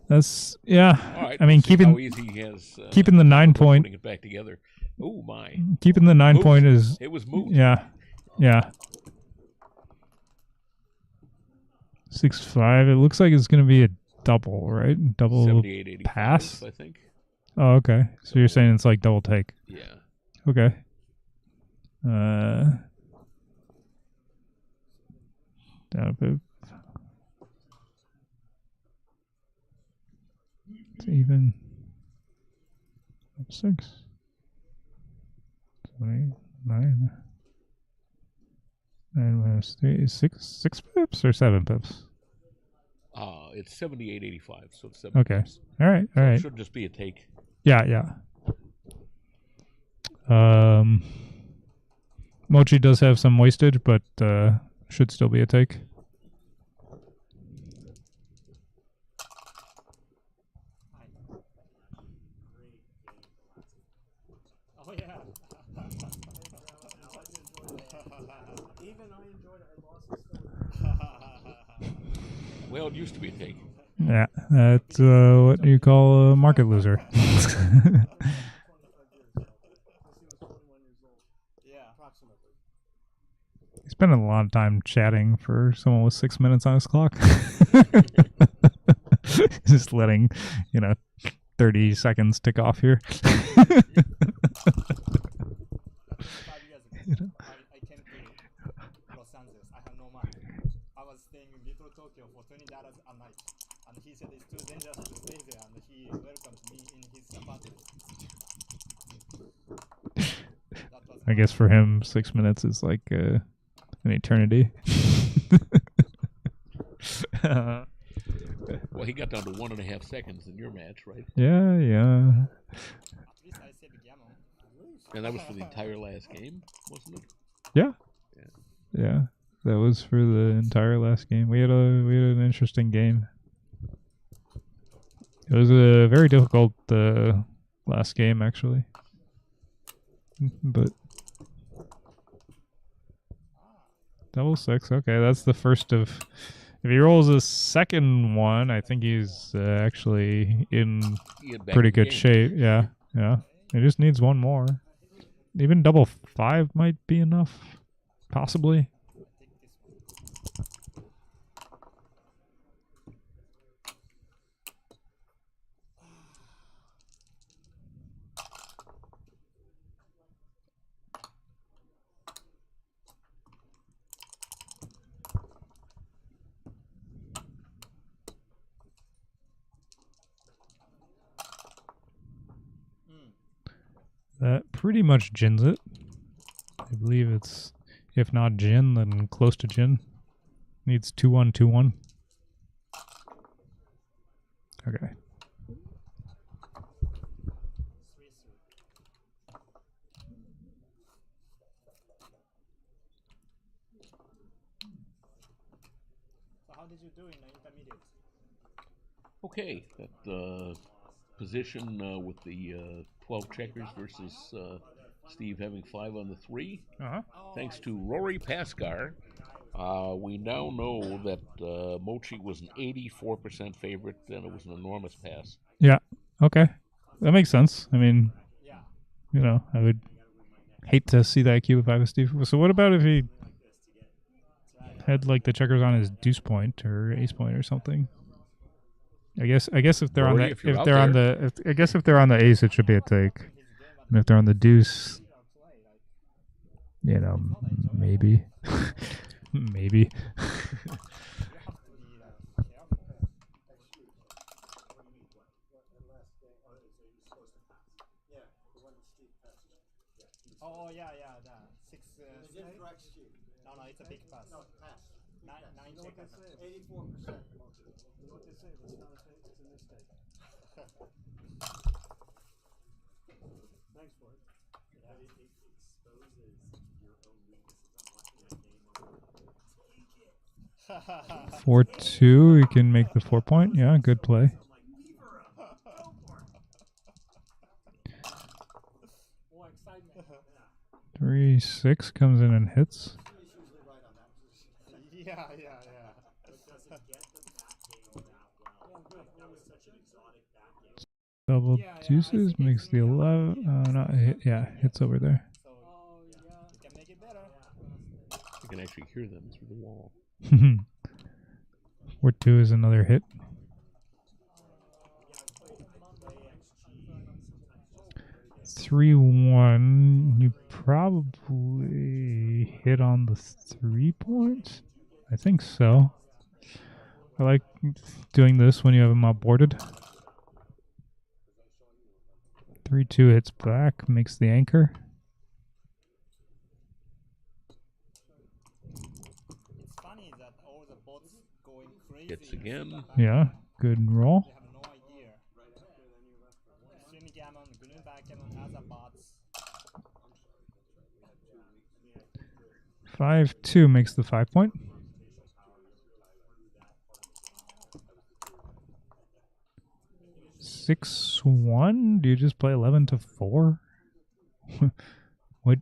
That's... Yeah. All right, I mean, keeping the 9 point... Putting it back together. Oh, my. Keeping the 9 Moot. point is... It was moot. Yeah. 6-5. It looks like it's going to be a double, right? Double 78-85, pass? I think. Oh, okay. So you're saying it's like double take. Yeah. Okay. Down a bit. It's even. Up 6. 7, 8, 9. 9 minus 3 is 6 pips or 7 pips? It's 78-85, so it's 7 Okay. pips. All right. So it should just be a take. Yeah. Mochy does have some wastage, but should still be a take. Oh yeah. Even I enjoyed it. I lost it. Well, it used to be a take. Yeah. That's what you call a market loser. He's spending a lot of time chatting for someone with 6 minutes on his clock. Just letting, 30 seconds tick off here. I came to Los Angeles. I have no money. I was staying in Little Tokyo for $20 a night. And he said it's too dangerous to stay there. And he welcomed me in his apartment. I guess for him, 6 minutes is like an eternity. Well, he got down to 1.5 seconds in your match, right? Yeah. At least I said gammon. And that was for the entire last game, wasn't it? Yeah. That was for the entire last game. We had an interesting game. It was a very difficult last game, actually. But double 6. Okay, that's the first of. If he rolls a second one, I think he's actually in pretty good shape. Yeah. He just needs one more. Even double 5 might be enough, possibly. That pretty much gins it. I believe it's, if not gin, then close to gin. Needs 2-1, 2-1. Okay. So how did you do in the intermediate? Okay, that position with the 12 checkers versus Steve having 5 on the 3. Thanks to Rory Pascar, we now know that Mochy was an 84% favorite, and it was an enormous pass. Yeah. Okay. That makes sense. I mean, I would hate to see that cube if I was Steve. So what about if he had like the checkers on his deuce point or ace point or something? I guess if they're Rory, on if they're on the ace, it should be a take. And if they're on the deuce, maybe. Maybe. Oh yeah, the 6. No, it's a big pass. No, pass. 9 checkers. 84%. What they say, but it's not a fake, it's a mistake. Thanks for it. Yeah. But it exposes your own weaknesses. 4-2, we can make the 4 point. Yeah, good play. More excitement. 3-6 comes in and hits. Yeah. Double deuces makes the 11. Not hit. Yeah, hits over there. So you can make it better. You can actually hear them through the wall. 4-2 is another hit. 3-1. You probably hit on the 3 points. I think so. I like doing this when you have them outboarded. 3-2 hits back, makes the anchor. It's funny that all the bots going crazy. Hits again. Yeah, good roll. They have no idea. Extreme gammon, green backgammon, other bots. 5-2 makes the 5 point. 6-1? Do you just play 11-4? What?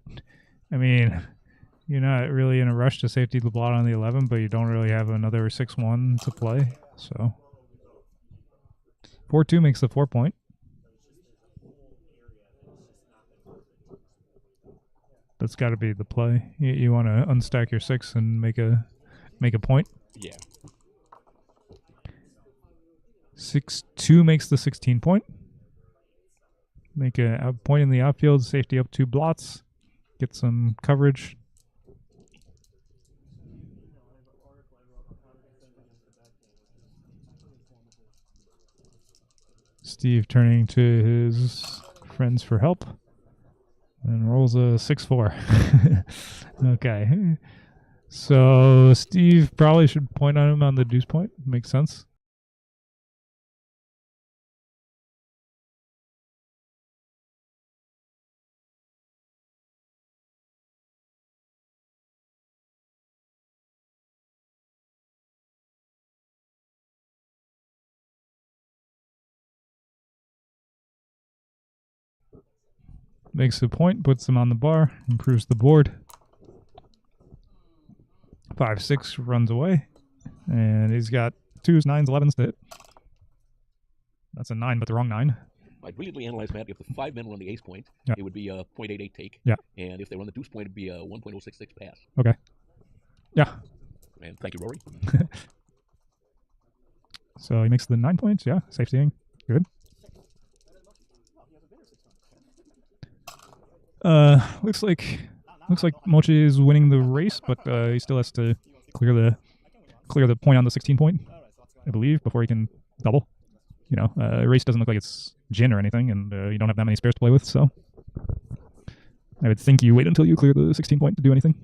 I mean, you're not really in a rush to safety the blot on the 11, but you don't really have another 6-1 to play, so. 4-2 makes the 4 point. That's got to be the play. You want to unstack your 6 and make a point. Yeah. 6-2 makes the 16 point. Make a point in the outfield, safety up 2 blots, get some coverage. Steve turning to his friends for help and rolls a 6-4. Okay. So Steve probably should point on him on the deuce point. Makes sense. Makes a point, puts them on the bar, improves the board. 5-6 runs away. And he's got 2s, 9s, 11s to hit. That's a 9, but the wrong 9. I brilliantly analyzed, Matt. If the 5 men run the ace point, Yeah. it would be a .88 take. Yeah. And if they run the deuce point, it'd be a 1.066 pass. Okay. Yeah. And thank you, Rory. So he makes the 9 points. Yeah. Safe seeing. Good. Looks like Mochy is winning the race, but he still has to clear the point on the 16 point, I believe, before he can double. You know, race doesn't look like it's gin or anything, and you don't have that many spares to play with, so I would think you wait until you clear the 16 point to do anything.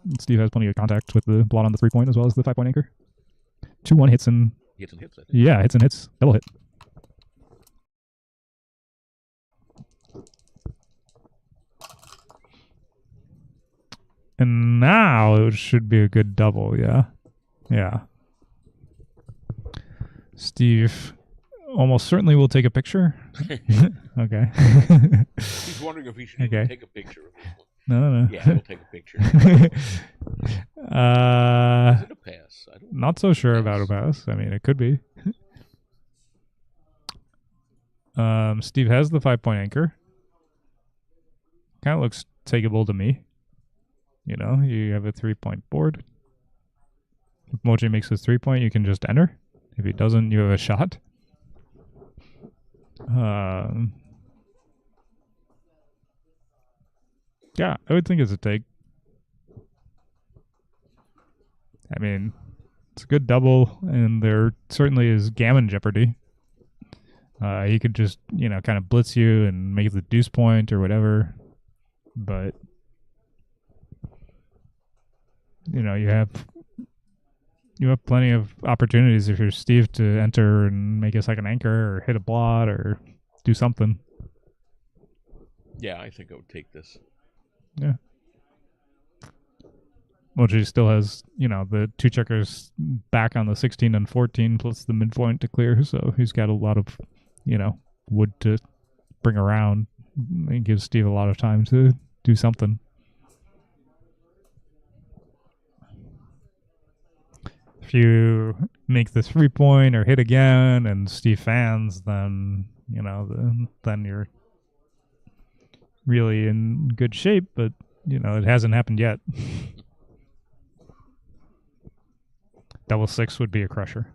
And Steve has plenty of contact with the blot on the 3 point as well as the 5 point anchor. 2-1 hits and Hits and hits, I think. yeah, hits and hits, double hit. And now it should be a good double, yeah. Yeah. Steve almost certainly will take a picture. Okay. He's wondering if he should Okay. even take a picture of this one. No. Yeah, he'll take a picture. Is it a pass? I don't know. Not so sure about a pass. I mean, it could be. Steve has the 5 point anchor. Kind of looks takeable to me. You know, you have a 3 point board. If Mochy makes his 3 point, you can just enter. If he doesn't, you have a shot. Yeah, I would think it's a take. I mean, it's a good double, and there certainly is gammon jeopardy. He could just, you know, kind of blitz you and make the deuce point or whatever. But, you know, you have plenty of opportunities if you're Steve to enter and make a second anchor or hit a blot or do something. Yeah, I think I would take this. Yeah. Mochy still has, you know, the 2 checkers back on the 16 and 14 plus the midpoint to clear, so he's got a lot of, you know, wood to bring around. It gives Steve a lot of time to do something. If you make the 3 point or hit again and Steve fans, then, you know, then you're really in good shape, but, you know, it hasn't happened yet. Double 6 would be a crusher.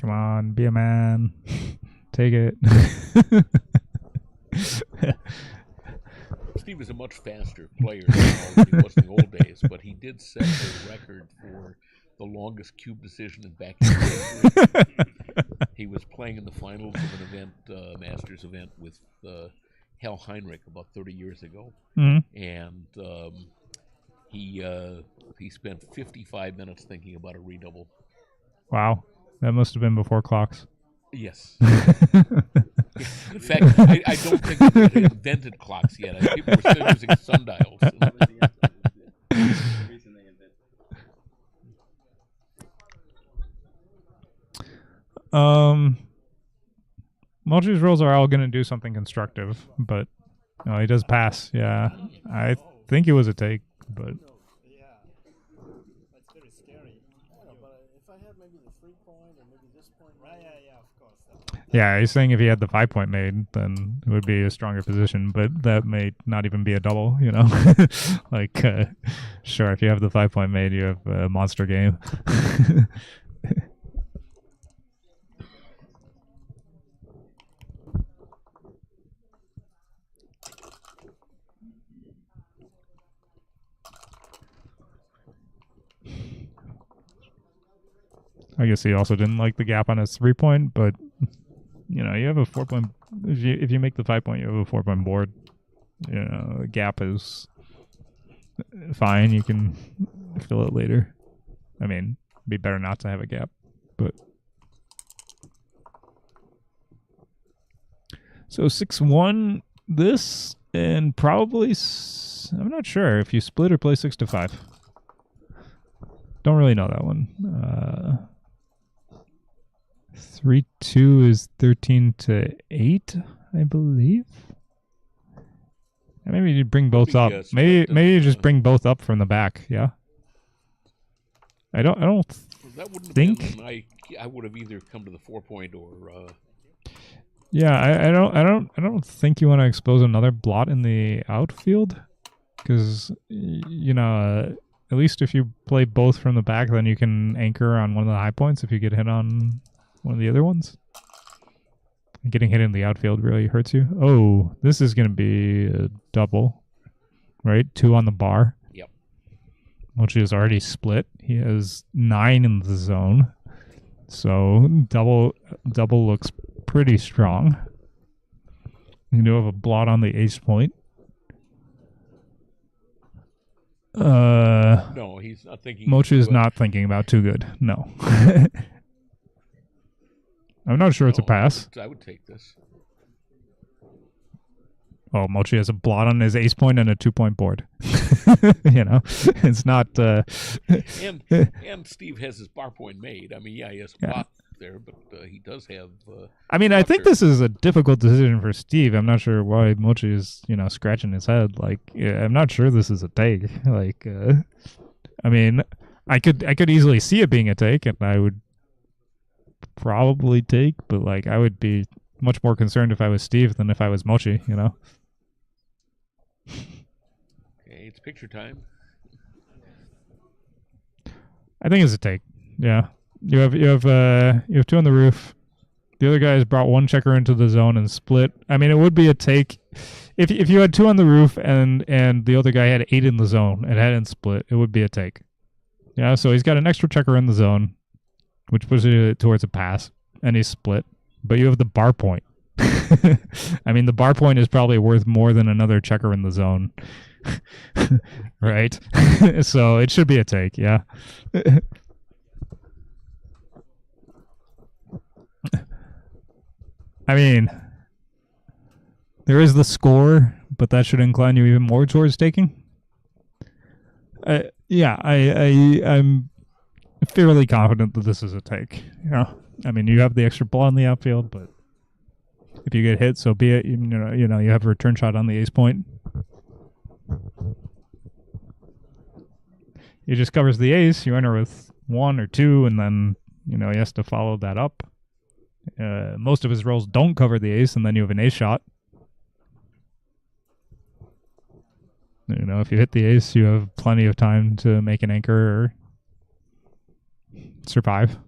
Come on, be a man. Take it. Steve is a much faster player now than he was in the old days, but he did set the record for the longest cube decision in Backgammon history. He was playing in the finals of an event, Masters event, with Hal Heinrich about 30 years ago, and he spent 55 minutes thinking about a redouble. Wow, that must have been before clocks. Yes. In fact, I don't think they had invented clocks yet. People were still using sundials. Mochy's rolls are all going to do something constructive, but no, he does pass. Yeah, I think it was a take, but Yeah. That's very scary. Yeah, but if I had maybe the 3 point or maybe this point, Right, yeah, of course. yeah, he's saying if he had the 5-point made, then it would be a stronger position, but that may not even be a double, you know? Like, sure, if you have the 5-point made, you have a monster game. I guess he also didn't like the gap on his 3-point, but you know, you have a 4-point. If you make the 5-point, you have a 4-point board. You know, a gap is fine. You can fill it later. I mean, it'd be better not to have a gap, but so 6-1 this, and probably I'm not sure if you split or play 6-5. Don't really know that one. 3-2 is 13-8, I believe. Maybe you bring both up. Maybe you just bring both up from the back. Yeah. I don't That wouldn't think. Have been, I would have either come to the 4-point or. Yeah, I don't think you want to expose another blot in the outfield, because you know, at least if you play both from the back, then you can anchor on one of the high points if you get hit on one of the other ones. Getting hit in the outfield really hurts you. Oh, this is going to be a double, right? 2 on the bar. Yep. Mochy is already split. He has 9 in the zone. So double looks pretty strong. You do have a blot on the ace point. No, he's not thinking. Mochy is not thinking about too good. No. I'm not sure it's a pass. I would take this. Oh, Mochy has a blot on his ace point and a 2-point board. You know, it's not. And Steve has his bar point made. I mean, yeah, he has a blot there, but he does have. I mean, I think this is a difficult decision for Steve. I'm not sure why Mochy is, you know, scratching his head. Like, yeah, I'm not sure this is a take. Like, I mean, I could easily see it being a take, and I would probably take, but like I would be much more concerned if I was Steve than if I was Mochy, you know. Okay, it's picture time. I think it's a take. Yeah, you have 2 on the roof. The other guy has brought 1 checker into the zone and split. I mean, it would be a take if you had 2 on the roof and the other guy had 8 in the zone and hadn't split. It would be a take. Yeah, so he's got an extra checker in the zone, which pushes it towards a pass, and he's split. But you have the bar point. I mean, the bar point is probably worth more than another checker in the zone. Right? So it should be a take, yeah. I mean, there is the score, but that should incline you even more towards taking. Yeah, I'm fairly confident that this is a take. Yeah, I mean, you have the extra ball in the outfield, but if you get hit, so be it. You know, you have a return shot on the ace point. He just covers the ace. You enter with 1 or 2, and then he has to follow that up. Most of his rolls don't cover the ace, and then you have an ace shot. If you hit the ace, you have plenty of time to make an anchor or survive.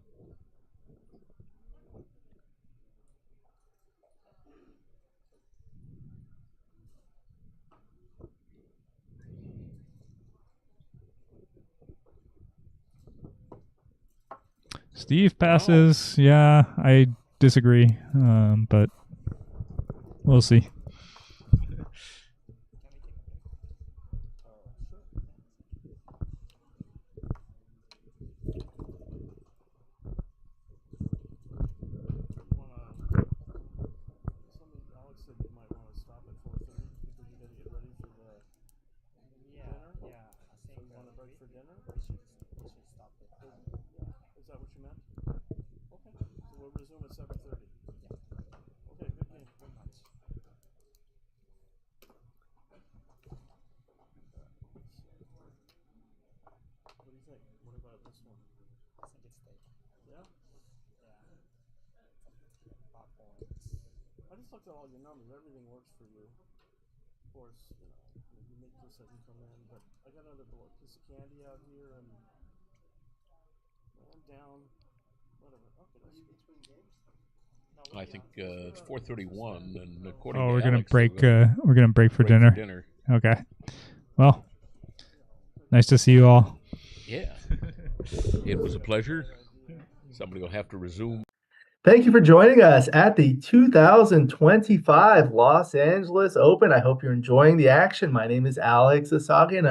Steve passes. Yeah, I disagree, but we'll see. resume at 7:30. Okay, good game. Very much. What do you think? What about this one? I think it's take. Yeah? Yeah. 5 points. I just looked at all your numbers. Everything works for you. Of course, you know, you make this doesn't come in, but I got another piece of candy out here and I'm down. Whatever. Okay, that's good. Between games? No, I think it's 4:31, and according Oh, to we're gonna Alex, break. We're gonna break for break dinner. Okay. Well, nice to see you all. Yeah, it was a pleasure. Somebody will have to resume. Thank you for joining us at the 2025 Los Angeles Open. I hope you're enjoying the action. My name is Alex Asagi, and I'm